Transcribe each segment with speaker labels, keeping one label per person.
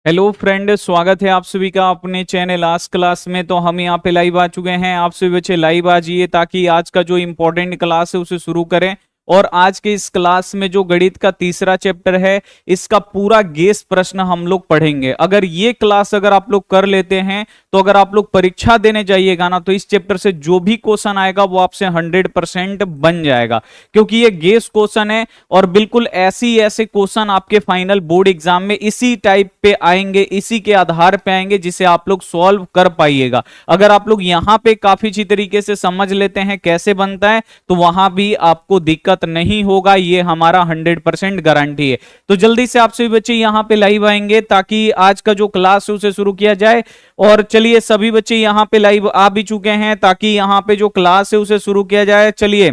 Speaker 1: Hello friend, स्वागत है आप सभी का अपने चैनल आज क्लास में। तो हम यहाँ पे लाइव आ चुके हैं। आप सभी बच्चे लाइव आ जाइए ताकि आज का जो इम्पोर्टेंट क्लास है उसे शुरू करें। और आज के इस क्लास में जो गणित का तीसरा चैप्टर है, इसका पूरा गेस प्रश्न हम लोग पढ़ेंगे। अगर ये क्लास अगर आप लोग कर लेते हैं तो अगर आप लोग परीक्षा देने जाइएगा ना, तो इस चैप्टर से जो भी क्वेश्चन आएगा वो आपसे 100% बन जाएगा, क्योंकि ये गेस क्वेश्चन है। और बिल्कुल ऐसे क्वेश्चन आपके फाइनल बोर्ड एग्जाम में इसी टाइप पे आएंगे, इसी के आधार पे आएंगे जिसे आप लोग सॉल्व कर पाइएगा। अगर आप लोग यहाँ पे काफी अच्छी तरीके से समझ लेते हैं कैसे बनता है, तो वहां भी आपको दिक्कत नहीं होगा, ये हमारा 100% गारंटी है। तो जल्दी से आप सभी बच्चे यहाँ पे लाइव आएंगे ताकि आज का जो क्लास है उसे शुरू किया जाए। और चलिए, सभी बच्चे यहाँ पे लाइव आ भी चुके हैं ताकि यहाँ पे जो क्लास है उसे शुरू किया जाए। चलिए,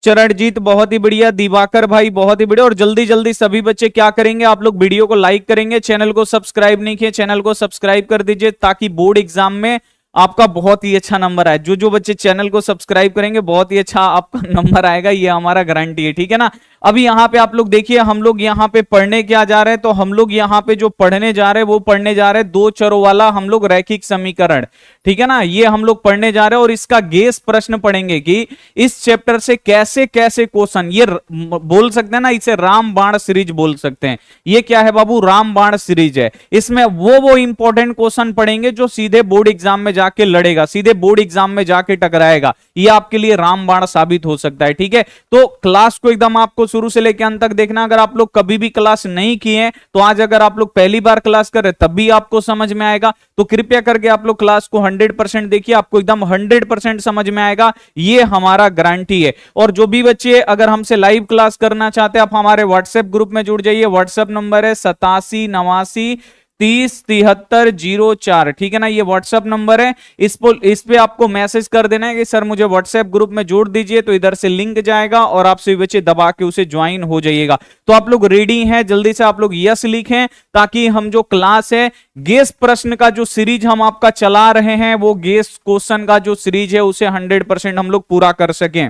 Speaker 1: चरणजीत बहुत ही बढ़िया, दिवाकर भाई बहुत ही बढ़िया। और जल्दी जल्दी सभी बच्चे क्या करेंगे, आप लोग वीडियो को लाइक करेंगे, चैनल को सब्सक्राइब नहीं किए चैनल को सब्सक्राइब कर दीजिए ताकि बोर्ड एग्जाम में आपका बहुत ही अच्छा नंबर आए। जो जो बच्चे चैनल को सब्सक्राइब करेंगे बहुत ही अच्छा आपका नंबर आएगा, ये हमारा गारंटी है, ठीक है ना। अभी यहाँ पे आप लोग देखिए, हम लोग यहाँ पे पढ़ने क्या जा रहे हैं, तो हम लोग यहाँ पे जो पढ़ने जा रहे हैं वो पढ़ने जा रहे हैं दो चरों वाला हम लोग रैखिक समीकरण, ठीक है ना। ये हम लोग पढ़ने जा रहे हैं और इसका गेस प्रश्न पढ़ेंगे कि इस चैप्टर से कैसे कैसे क्वेश्चन, ये बोल सकते हैं ना, इसे राम बाण सीरीज बोल सकते हैं। ये क्या है बाबू, राम बाण सीरीज है। इसमें वो इंपॉर्टेंट क्वेश्चन पढ़ेंगे जो सीधे बोर्ड एग्जाम में जाके लड़ेगा, सीधे बोर्ड एग्जाम में जाके टकराएगा। ये आपके लिए रामबाण साबित हो सकता है, ठीक है। तो क्लास को एकदम आपको शुरू से लेकर अंत तक देखना। अगर आप लोग कभी भी क्लास नहीं किए हैं तो आज अगर आप लोग पहली बार क्लास कर रहे तब भी आपको समझ में आएगा। तो कृपया करके आप लोग क्लास को 100% देखिए, आपको एकदम 100% समझ में आएगा, ये हमारा गारंटी है। और जो भी बच्चे अगर हमसे लाइव क्लास करना चाहते हैं, आप हमारे व्हाट्सएप ग्रुप में जुड़ जाइए। व्हाट्सएप नंबर है 8789307304, ठीक है ना। ये व्हाट्सएप नंबर है, इस पे आपको मैसेज कर देना है कि सर मुझे व्हाट्सएप ग्रुप में जोड़ दीजिए, तो इधर से लिंक जाएगा और आप सभी बच्चे दबा के उसे ज्वाइन हो जाइएगा। तो आप लोग रेडी हैं, जल्दी से आप लोग यस लिखें ताकि हम जो क्लास है गेस प्रश्न का जो सीरीज हम आपका चला रहे हैं, वो गेस क्वेश्चन का जो सीरीज है उसे 100% हम लोग पूरा कर सकें।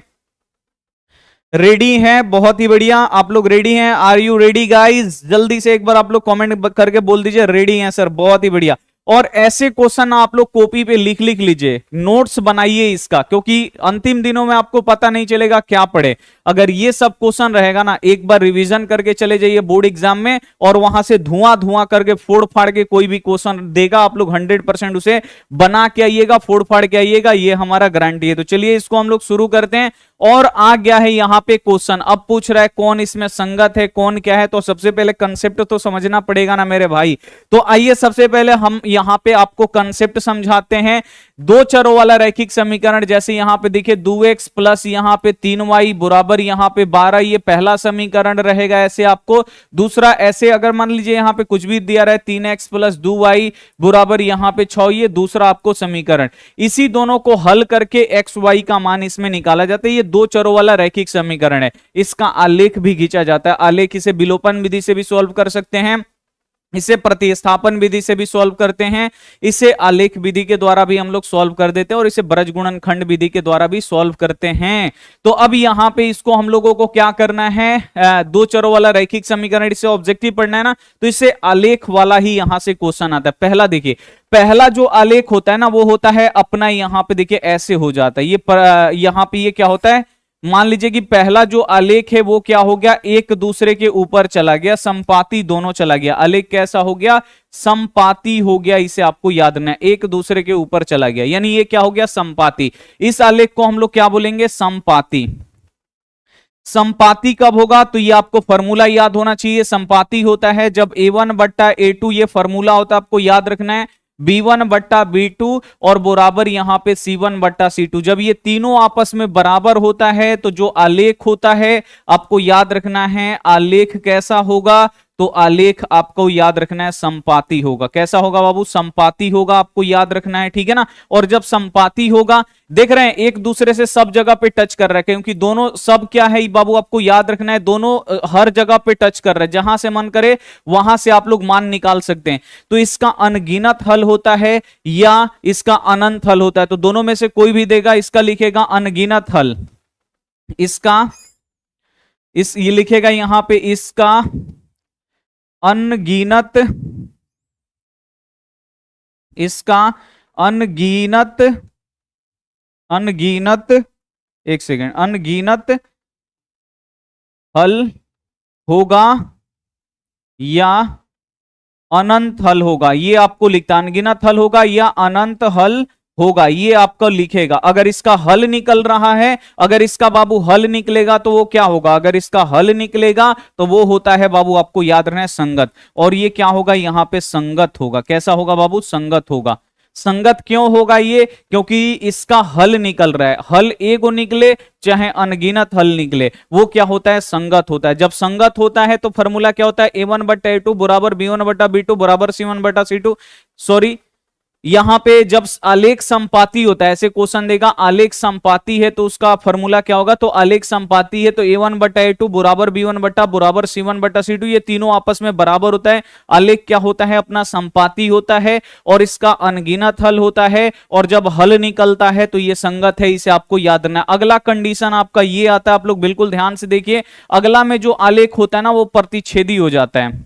Speaker 1: रेडी हैं, बहुत ही बढ़िया, आप लोग रेडी हैं। Are you ready guys? जल्दी से एक बार आप लोग कमेंट करके बोल दीजिए रेडी हैं सर, बहुत ही बढ़िया। और ऐसे क्वेश्चन आप लोग कॉपी पे लिख लीजिए, नोट्स बनाइए इसका, क्योंकि अंतिम दिनों में आपको पता नहीं चलेगा क्या पढ़े। अगर ये सब क्वेश्चन रहेगा ना, एक बार रिवीजन करके चले जाइए बोर्ड एग्जाम में और वहां से धुआं करके फोड़ फाड़ के कोई भी क्वेश्चन देगा, आप लोग 100% उसे बना के आइएगा, फोड़ फाड़ के आइएगा, ये हमारा गारंटी है। तो चलिए इसको हम लोग शुरू करते हैं। और आ गया है यहाँ पे क्वेश्चन। अब पूछ रहा है कौन इसमें संगत है, कौन क्या है। तो सबसे पहले कंसेप्ट तो समझना पड़ेगा ना मेरे भाई। तो आइए सबसे पहले हम यहाँ पे आपको कंसेप्ट समझाते हैं। दो चरों वाला रैखिक समीकरण, जैसे यहाँ पे देखिए 2x प्लस यहाँ पे 3y बराबर यहाँ पे 12, ये पहला समीकरण रहेगा। ऐसे आपको दूसरा, ऐसे अगर मान लीजिए यहाँ पे कुछ भी दिया रहा है 3x प्लस 2y बराबर यहाँ पे 6, ये दूसरा आपको समीकरण। इसी दोनों को हल करके x y का मान इसमें निकाला जाता है। ये दो चरों वाला रैखिक समीकरण है, इसका आलेख भी खींचा जाता है। आलेख इसे विलोपन विधि से भी सॉल्व कर सकते हैं, इसे प्रतिस्थापन विधि से भी सॉल्व करते हैं, इसे आलेख विधि के द्वारा भी हम लोग सॉल्व कर देते हैं, और इसे बृज गुणनखंड विधि के द्वारा भी सॉल्व करते हैं। तो अब यहाँ पे इसको हम लोगों को क्या करना है, दो चरों वाला रैखिक समीकरण, इसे ऑब्जेक्टिव पढ़ना है ना, तो इसे आलेख वाला ही यहां से क्वेश्चन आता है। पहला देखिए, पहला जो आलेख होता है ना वो होता है अपना, यहाँ पे देखिए ऐसे हो जाता है। ये यहाँ पे ये क्या होता है, मान लीजिए कि पहला जो आलेख है वो क्या हो गया, एक दूसरे के ऊपर चला गया, संपाती दोनों चला गया। आलेख कैसा हो गया, संपाती हो गया, इसे आपको याद रखना है, एक दूसरे के ऊपर चला गया, यानी ये क्या हो गया, संपाती। इस आलेख को हम लोग क्या बोलेंगे, संपाती। संपाती कब होगा, तो ये आपको फॉर्मूला याद होना चाहिए। संपाती होता है जब a1 बट्टा a2, ये फॉर्मूला होता है, आपको याद रखना है, b1 बट्टा b2 और बराबर यहां पे c1 बट्टा c2। जब ये तीनों आपस में बराबर होता है तो जो आलेख होता है आपको याद रखना है, आलेख कैसा होगा, तो आलेख आपको याद रखना है संपाती होगा। कैसा होगा बाबू, संपाती होगा, आपको याद रखना है, ठीक है ना। और जब संपाती होगा, देख रहे हैं एक दूसरे से सब जगह पे टच कर रहे हैं, क्योंकि दोनों सब क्या है बाबू, आपको याद रखना है, दोनों हर जगह पे टच कर रहे हैं, जहां से मन करे वहां से आप लोग मान निकाल सकते हैं। तो इसका अनगिनत हल होता है या इसका अनंत हल होता है, तो दोनों में से कोई भी देगा, इसका लिखेगा अनगिनत हल, इसका ये लिखेगा यहां पे इसका अनगिनत, इसका अनगिनत, अनगिनत, एक सेकेंड, अनगिनत हल होगा या अनंत हल होगा, ये आपको लिखता, अनगिनत हल होगा या अनंत हल होगा, ये आपको लिखेगा। अगर इसका हल निकल रहा है, अगर इसका बाबू हल निकलेगा तो वो क्या होगा, अगर इसका हल निकलेगा तो वो होता है बाबू, आपको याद रखना है, संगत। और ये क्या होगा, यहां पे संगत होगा। कैसा होगा बाबू, संगत होगा। संगत क्यों होगा ये, क्योंकि इसका हल निकल रहा है, हल ए को निकले चाहे अनगिनत हल निकले, वो क्या होता है, संगत होता है। जब संगत होता है तो फॉर्मूला क्या होता है, a1/a2 बराबर b1/b2 बराबर c1/c2। सॉरी, यहां पे जब आलेख संपाती होता है, ऐसे क्वेश्चन देगा आलेख संपाती है तो उसका फॉर्मूला क्या होगा, तो आलेख संपाती है तो a1/a2 बराबर b1 बराबर c1/c2, ये तीनों आपस में बराबर होता है। आलेख क्या होता है, अपना संपाती होता है और इसका अनगिनत हल होता है, और जब हल निकलता है तो ये संगत है, इसे आपको याद रखना है। अगला कंडीशन आपका ये आता है, आप लोग बिल्कुल ध्यान से देखिए, अगला में जो आलेख होता है ना वो प्रतिच्छेदी हो जाता है।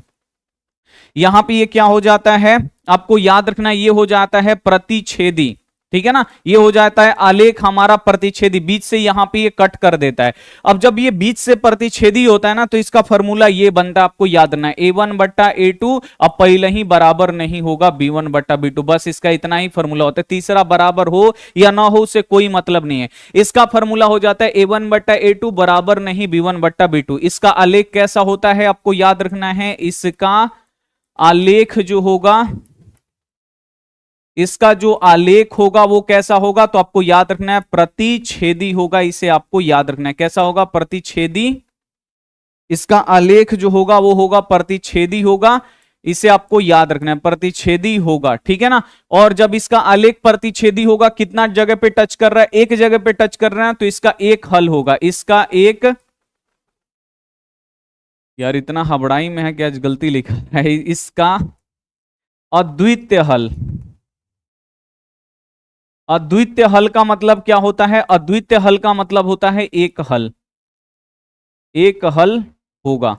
Speaker 1: यहां पे ये क्या हो जाता है, आपको याद रखना, ये हो जाता है प्रतिच्छेदी, ठीक है ना, ये हो जाता है आलेख हमारा प्रतिच्छेदी, बीच से यहां पे ये कट कर देता है। अब जब ये बीच से प्रतिच्छेदी होता है ना तो इसका फॉर्मूला ये बनता है, आपको याद रखना है, a1/a2 अब पहले ही बराबर नहीं होगा b1/b2, बस इसका इतना ही फॉर्मूला होता है। तीसरा बराबर हो या ना हो उससे कोई मतलब नहीं है, इसका फॉर्मूला हो जाता है a1/a2 बराबर नहीं b1/b2। इसका आलेख कैसा होता है, आपको याद रखना है, इसका आलेख जो होगा, इसका जो आलेख होगा वो कैसा होगा, तो आपको याद रखना है प्रतिच्छेदी होगा, इसे आपको याद रखना है, कैसा होगा, प्रतिच्छेदी। इसका आलेख जो होगा वो होगा प्रतिच्छेदी होगा, इसे आपको याद रखना है, प्रतिच्छेदी होगा, ठीक है ना। और जब इसका आलेख प्रतिच्छेदी होगा, कितना जगह पे टच कर रहा है, एक जगह पे टच कर रहा है, तो इसका एक हल होगा, इसका एक, यार इतना हबड़ाई में है कि आज गलती लिखा है, इसका अद्वितीय हल। अद्वितीय हल का मतलब क्या होता है, अद्वितीय हल का मतलब होता है एक हल, एक हल होगा,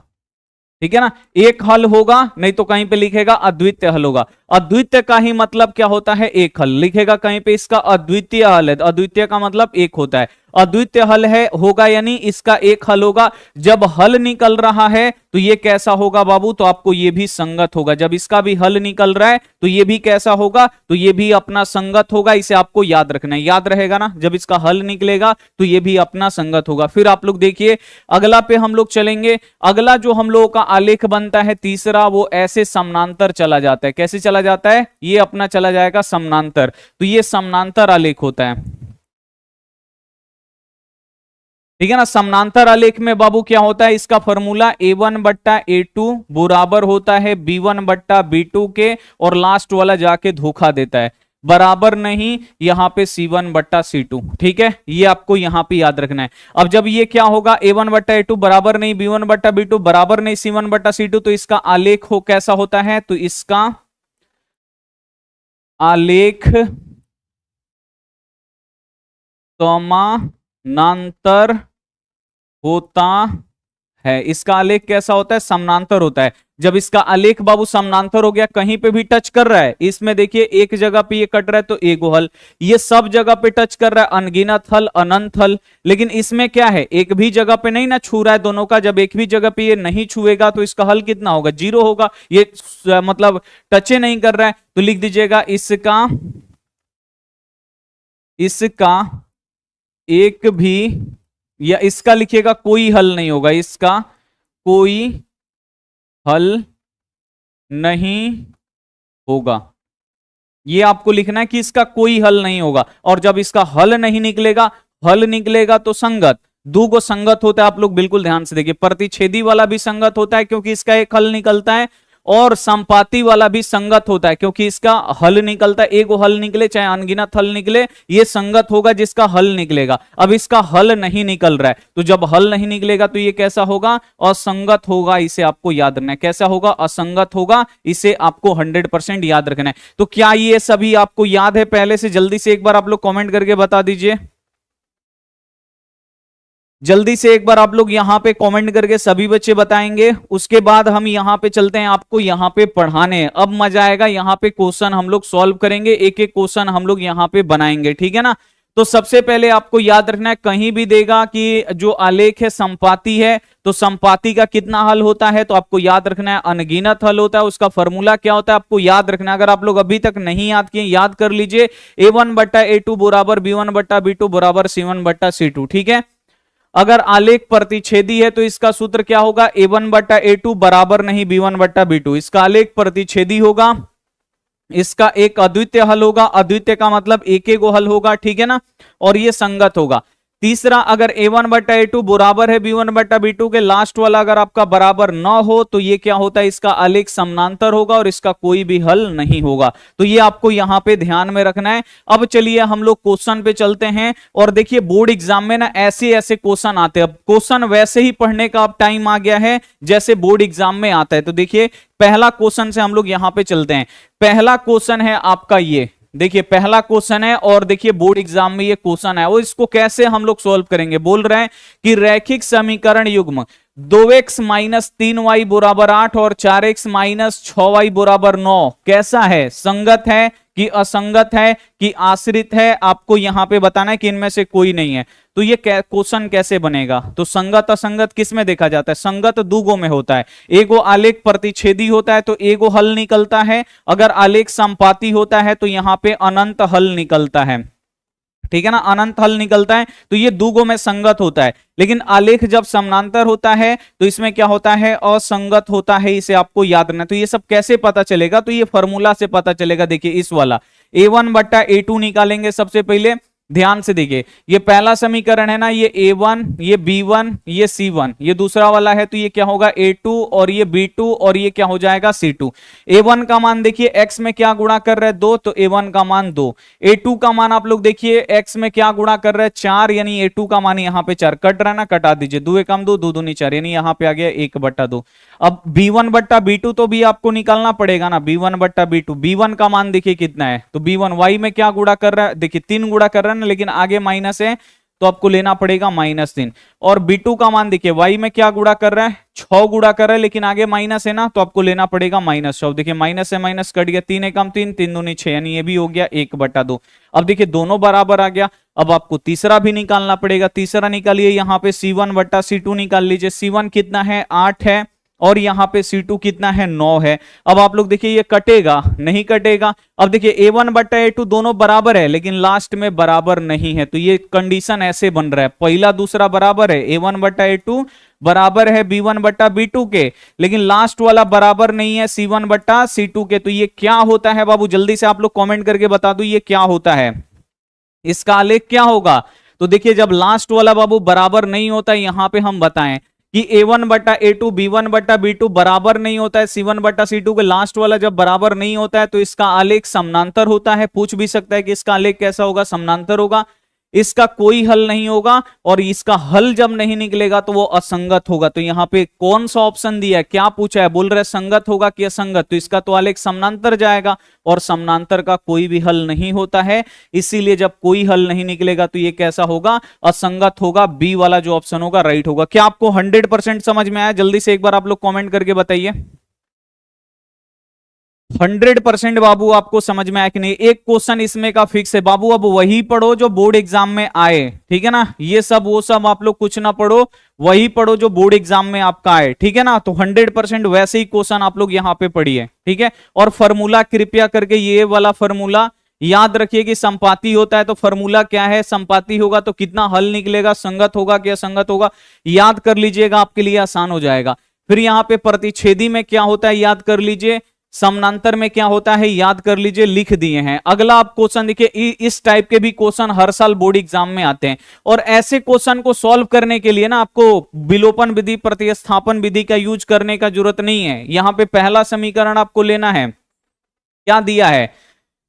Speaker 1: ठीक है ना, एक हल होगा, नहीं तो कहीं पे लिखेगा अद्वितीय हल होगा। अद्वितीय का ही मतलब क्या होता है, एक हल, लिखेगा कहीं पे इसका अद्वितीय हल है, अद्वितीय का मतलब एक होता है, अद्वितीय हल है होगा, यानी इसका एक हल होगा। जब हल निकल रहा है तो ये कैसा होगा बाबू, तो आपको ये भी संगत होगा, जब इसका भी हल निकल रहा है तो ये भी कैसा होगा, तो ये भी अपना संगत होगा, इसे आपको याद रखना है, याद रहेगा ना, जब इसका हल निकलेगा तो ये भी अपना संगत होगा। फिर आप लोग देखिए अगला पे हम लोग चलेंगे, अगला जो हम लोगों का आलेख बनता है तीसरा, वो ऐसे समानांतर चला जाता है, कैसे चला जाता है, ये अपना चला जाएगा समानांतर, तो ये समानांतर आलेख होता है, ठीक है ना। समानांतर आलेख में बाबू क्या होता है, इसका फॉर्मूला a1/a2 बराबर होता है b1/b2 के, और लास्ट वाला जाके धोखा देता है, बराबर नहीं यहां पे c1/c2, ठीक है, ये आपको यहां पे याद रखना है। अब जब ये क्या होगा, a1/a2 बराबर नहीं b1/b2 बराबर नहीं c1/c2, तो इसका आलेख हो कैसा होता है, तो इसका आलेख समानांतर होता है, इसका आलेख कैसा होता है, समानांतर होता है। जब इसका आलेख बाबू समानांतर हो गया, कहीं पे भी टच कर रहा है, इसमें देखिए एक जगह पे ये कट रहा है तो एक हल, ये सब जगह पे टच कर रहा है, अनगिनत हल, अनंत हल। लेकिन इसमें क्या है, एक भी जगह पे नहीं ना छू रहा है दोनों का, जब एक भी जगह पे ये नहीं छुएगा तो इसका हल कितना होगा, 0 होगा, ये मतलब टचे नहीं कर रहा है, तो लिख दीजिएगा इसका, इसका एक भी, या इसका लिखिएगा कोई हल नहीं होगा, इसका कोई हल नहीं होगा, ये आपको लिखना है कि इसका कोई हल नहीं होगा। और जब इसका हल नहीं निकलेगा, हल निकलेगा तो संगत, दो को संगत होता है, आप लोग बिल्कुल ध्यान से देखिए, प्रतिच्छेदी वाला भी संगत होता है क्योंकि इसका एक हल निकलता है, और संपाती वाला भी संगत होता है क्योंकि इसका हल निकलता है, एक हल निकले चाहे अनगिनत हल निकले, ये संगत होगा जिसका हल निकलेगा। अब इसका हल नहीं निकल रहा है, तो जब हल नहीं निकलेगा तो ये कैसा होगा, असंगत होगा, इसे आपको याद रखना है, कैसा होगा, असंगत होगा, इसे आपको 100% याद रखना है। तो क्या ये सभी आपको याद है पहले से, जल्दी से एक बार आप लोग कॉमेंट करके बता दीजिए, जल्दी से एक बार आप लोग यहाँ पे कमेंट करके सभी बच्चे बताएंगे, उसके बाद हम यहाँ पे चलते हैं आपको यहाँ पे पढ़ाने। अब मजा आएगा, यहाँ पे क्वेश्चन हम लोग सॉल्व करेंगे, एक एक क्वेश्चन हम लोग यहाँ पे बनाएंगे, ठीक है ना। तो सबसे पहले आपको याद रखना है, कहीं भी देगा कि जो आलेख है संपाती है, तो संपाती का कितना हल होता है, तो आपको याद रखना है अनगिनत हल होता है। उसका फॉर्मूला क्या होता है आपको याद रखना है। अगर आप लोग अभी तक नहीं याद किए, याद कर लीजिए, a1/a2 बराबर b1/b2 बराबर c1/c2, ठीक है। अगर आलेख प्रतिच्छेदी है तो इसका सूत्र क्या होगा, a1/a2 बराबर नहीं b1/b2, इसका आलेख प्रतिच्छेदी होगा। इसका एक अद्वितीय हल होगा, अद्वितीय का मतलब एक एक हल होगा, ठीक है ना, और ये संगत होगा। तीसरा, अगर a1/a2 बराबर है b1/b2 के, लास्ट वाला अगर आपका बराबर ना हो तो ये क्या होता है, इसका आलेख समानांतर होगा और इसका कोई भी हल नहीं होगा। तो ये आपको यहां पे ध्यान में रखना है। अब चलिए हम लोग क्वेश्चन पे चलते हैं, और देखिए बोर्ड एग्जाम में ना ऐसे ऐसे क्वेश्चन आते हैं। अब क्वेश्चन वैसे ही पढ़ने का अब टाइम आ गया है जैसे बोर्ड एग्जाम में आता है। तो देखिए पहला क्वेश्चन से हम लोग यहां पे चलते हैं। पहला क्वेश्चन है आपका ये, देखिए पहला क्वेश्चन है, और देखिए बोर्ड एग्जाम में ये क्वेश्चन है, वो इसको कैसे हम लोग सॉल्व करेंगे। बोल रहे हैं कि रैखिक समीकरण युग्म 2x - 3y बराबर 8 और 4x - 6y बराबर 9 कैसा है, संगत है कि असंगत है कि आश्रित है, आपको यहां पे बताना है कि इनमें से कोई नहीं है। तो ये क्वेश्चन कैसे बनेगा, तो संगत असंगत किस में देखा जाता है, संगत दूगो में होता है। एगो आलेख प्रतिच्छेदी होता है तो एगो हल निकलता है, अगर आलेख संपाती होता है तो यहां पे अनंत हल निकलता है, ठीक है ना, अनंत हल निकलता है। तो ये दूगो में संगत होता है। लेकिन आलेख जब समानांतर होता है तो इसमें क्या होता है, असंगत होता है, इसे आपको याद रखना। तो ये सब कैसे पता चलेगा, तो ये फॉर्मूला से पता चलेगा। देखिए इस वाला a1/a2 निकालेंगे सबसे पहले, ध्यान से देखिए, ये पहला समीकरण है ना, ये a1, ये b1, ये c1, ये दूसरा वाला है तो ये क्या होगा a2, और ये b2, और ये क्या हो जाएगा c2। a1 का मान देखिए x में क्या गुणा कर रहा है 2, तो a1 का मान 2। a2 का मान आप लोग देखिए x में क्या गुणा कर रहा है 4, यानी a2 का मान यहाँ पे 4 कट रहा है ना, कटा दीजिए, 2 एकम 2, 2 दूनी 4, यानी यहाँ पे आ गया 1/2। अब b1/b2 तो भी आपको निकालना पड़ेगा ना, b1/b2, b1 का मान देखिए कितना है, तो b1 y में क्या गुणा कर रहा है, देखिए 3 गुणा कर रहा है ना, लेकिन आगे माइनस है तो आपको लेना पड़ेगा -3। और b2 का मान देखिए y में क्या गुणा कर रहा है, 6 गुणा कर रहा है, लेकिन आगे माइनस है ना, तो आपको लेना पड़ेगा -6। देखिए माइनस से माइनस कट गया, 3 एकम 3, 3 दूनी 6, यानी ये भी हो गया 1/2। अब देखिए दोनों बराबर आ गया। अब आपको तीसरा भी निकालना पड़ेगा, तीसरा निकालिए, यहाँ पे c1/c2 निकाल लीजिए। c1 कितना है 8 है, और यहां पे c2 कितना है 9 है। अब आप लोग देखिए ये कटेगा नहीं, कटेगा। अब देखिए a1/a2 दोनों बराबर है लेकिन लास्ट में बराबर नहीं है, तो ये कंडीशन ऐसे बन रहा है, पहला दूसरा बराबर है, a1/a2 बराबर है b1/b2 के, लेकिन लास्ट वाला बराबर नहीं है c1/c2 के। तो ये क्या होता है बाबू, जल्दी से आप लोग कमेंट करके बता दो ये क्या होता है, इसका आलेख क्या होगा। तो देखिए जब लास्ट वाला बाबू बराबर नहीं होता, यहां पे हम बताएं कि a1/a2 b1/b2 बराबर नहीं होता है c1/c2 के, लास्ट वाला जब बराबर नहीं होता है तो इसका आलेख समानांतर होता है। पूछ भी सकता है कि इसका आलेख कैसा होगा, समानांतर होगा, इसका कोई हल नहीं होगा, और इसका हल जब नहीं निकलेगा तो वो असंगत होगा। तो यहाँ पे कौन सा ऑप्शन दिया है, क्या पूछा है, बोल रहे संगत होगा कि असंगत, तो इसका तो आलेख समानांतर जाएगा, और समानांतर का कोई भी हल नहीं होता है, इसीलिए जब कोई हल नहीं निकलेगा तो ये कैसा होगा, असंगत होगा। बी वाला जो ऑप्शन होगा राइट होगा। क्या आपको 100% समझ में आया, जल्दी से एक बार आप लोग कॉमेंट करके बताइए। 100% बाबू आपको समझ में आया कि नहीं। एक क्वेश्चन इसमें का फिक्स है बाबू, अब वही पढ़ो जो बोर्ड एग्जाम में आए, ठीक है ना, ये सब वो सब आप लोग कुछ ना पढ़ो, वही पढ़ो जो बोर्ड एग्जाम में आपका आए, ठीक है ना। तो 100% वैसे ही क्वेश्चन आप लोग यहाँ पे पढ़िए, ठीक है। और फॉर्मूला कृपया करके ये वाला फॉर्मूला याद रखिए कि संपाती होता है तो फॉर्मूला क्या है, संपाती होगा तो कितना हल निकलेगा, संगत होगा कि असंगत होगा, याद कर लीजिएगा, आपके लिए आसान हो जाएगा। फिर यहाँ पे प्रतिच्छेदी में क्या होता है याद कर लीजिए, समानांतर में क्या होता है याद कर लीजिए, लिख दिए हैं। अगला आप क्वेश्चन देखिए, इस टाइप के भी क्वेश्चन हर साल बोर्ड एग्जाम में आते हैं, और ऐसे क्वेश्चन को सॉल्व करने के लिए ना आपको विलोपन विधि, प्रतिस्थापन विधि का यूज करने का जरूरत नहीं है। यहां पे पहला समीकरण आपको लेना है, क्या दिया है,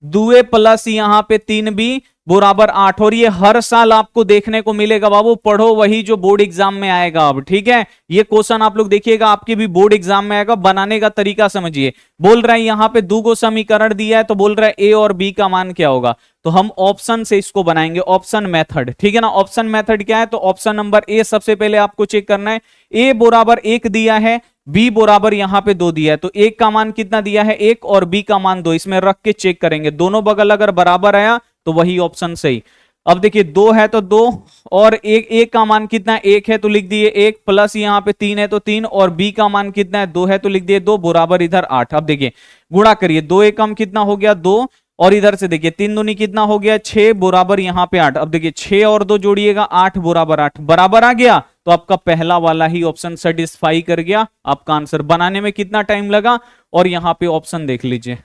Speaker 1: दुए प्लस यहाँ पे 3b बराबर 8। और ये हर साल आपको देखने को मिलेगा बाबू, पढ़ो वही जो बोर्ड एग्जाम में आएगा। अब ठीक है, ये क्वेश्चन आप लोग देखिएगा आपके भी बोर्ड एग्जाम में आएगा। बनाने का तरीका समझिए। बोल रहा है यहाँ पे दो गो समीकरण दिया है, तो बोल रहा है ए और बी का मान क्या होगा, तो हम ऑप्शन से इसको बनाएंगे, ऑप्शन मेथड। ठीक है ना, ऑप्शन मेथड क्या है, तो ऑप्शन नंबर ए सबसे पहले आपको चेक करना है। ए बराबर 1 दिया है, बी बराबर यहां पे 2 दिया है, तो एक का मान कितना दिया है 1 और बी का मान 2, इसमें रख के चेक करेंगे। दोनों बगल अगर बराबर आया तो वही ऑप्शन सही। अब देखिए 2 है तो 2 और एक का मान कितना 1 है तो लिख दिए 1, प्लस यहाँ पे 3 है तो 3 और बी का मान कितना है 2 है तो लिख दिए 2 बराबर इधर 8। अब देखिए गुणा करिए, 2 एकम कितना हो गया 2 और इधर से देखिए 3 दूनी कितना हो गया 6 बराबर यहाँ पे 8। अब देखिए 6 और 2 जोड़िएगा 8 बराबर 8 बराबर आ गया, तो आपका पहला वाला ही ऑप्शन सेटिस्फाई कर गया। आपका आंसर बनाने में कितना टाइम लगा, और यहां पे ऑप्शन देख लीजिए,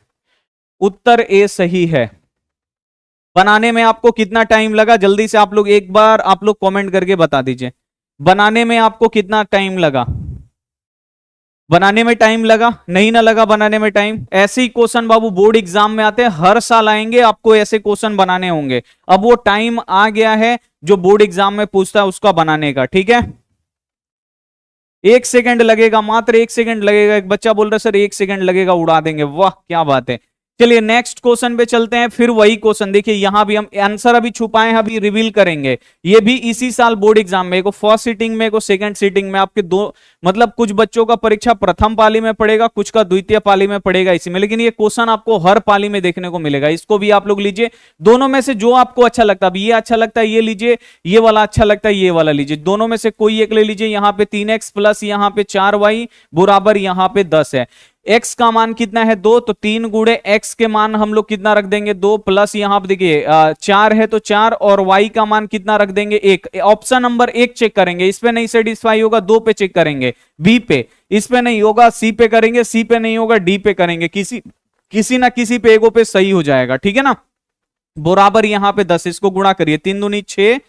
Speaker 1: उत्तर ए सही है। बनाने में आपको कितना टाइम लगा, जल्दी से आप लोग एक बार आप लोग कमेंट करके बता दीजिए, बनाने में आपको कितना टाइम लगा। बनाने में टाइम लगा, नहीं ना लगा बनाने में टाइम। ऐसे ही क्वेश्चन बाबू बोर्ड एग्जाम में आते हैं, हर साल आएंगे, आपको ऐसे क्वेश्चन बनाने होंगे। अब वो टाइम आ गया है जो बोर्ड एग्जाम में पूछता है उसका बनाने का। ठीक है, 1 सेकंड लगेगा, मात्र 1 सेकंड लगेगा। एक बच्चा बोल रहा है सर 1 सेकंड लगेगा, उड़ा देंगे, वाह क्या बात है। चलिए नेक्स्ट क्वेश्चन पे चलते हैं। फिर वही क्वेश्चन देखिए, यहां भी हम आंसर अभी छुपाए हैं, अभी रिवील करेंगे। ये भी इसी साल बोर्ड एग्जाम में, को फर्स्ट सीटिंग में, को सेकंड सीटिंग में, आपके दो मतलब कुछ बच्चों का परीक्षा प्रथम पाली में पड़ेगा, कुछ का द्वितीय पाली में पड़ेगा इसी में, लेकिन ये क्वेश्चन आपको हर पाली में देखने को मिलेगा। इसको भी आप लोग लीजिए, दोनों में से जो आपको अच्छा लगता है, ये अच्छा लगता है ये लीजिए, ये वाला अच्छा लगता है ये वाला लीजिए, दोनों में से कोई एक ले लीजिए। यहाँ पे 3x प्लस यहाँ पे 4y बराबर यहाँ पे 10 है। x का मान कितना है 2, तो 3 गुणे x के मान हम लोग कितना रख देंगे 2, प्लस यहां पर देखिए 4 है तो 4 और y का मान कितना रख देंगे 1। ऑप्शन नंबर 1 चेक करेंगे, इस पे नहीं सेटिस्फाई होगा 2 पे चेक करेंगे, बी पे, इस पे नहीं होगा सी पे करेंगे, सी पे नहीं होगा डी पे करेंगे, किसी ना किसी पे एगो पे सही हो जाएगा। ठीक है ना, बराबर यहां पे 10, इसको गुणा करिए, 3 दूनी 6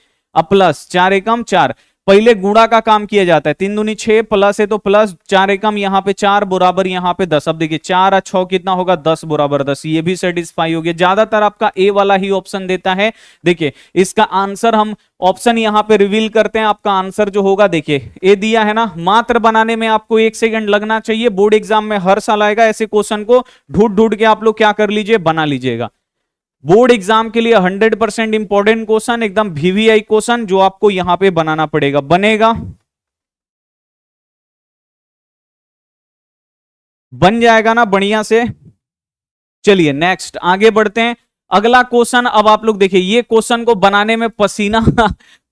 Speaker 1: प्लस 4 एकम 4। पहले गुणा का काम किया जाता है, 3 दूनी 6 प्लस है तो प्लस 4 एकम यहाँ पे 4 बराबर यहाँ पे 10। अब देखिए 4 और 6 कितना होगा 10 बराबर 10, ये भी सेटिस्फाई हो गया। ज्यादातर आपका ए वाला ही ऑप्शन देता है। देखिए इसका आंसर हम ऑप्शन यहाँ पे रिवील करते हैं। आपका आंसर जो होगा देखिए ए दिया है ना, मात्र बनाने में आपको 1 सेकंड लगना चाहिए। बोर्ड एग्जाम में हर साल आएगा, ऐसे क्वेश्चन को ढूंढ ढूंढ के आप लोग क्या कर लीजिए बना लीजिएगा। बोर्ड एग्जाम के लिए 100% इंपॉर्टेंट क्वेश्चन, एकदम वीवीआई क्वेश्चन जो आपको यहां पे बनाना पड़ेगा। बनेगा, बन जाएगा ना बढ़िया से। चलिए नेक्स्ट आगे बढ़ते हैं। अगला क्वेश्चन अब आप लोग देखिए, ये क्वेश्चन को बनाने में पसीना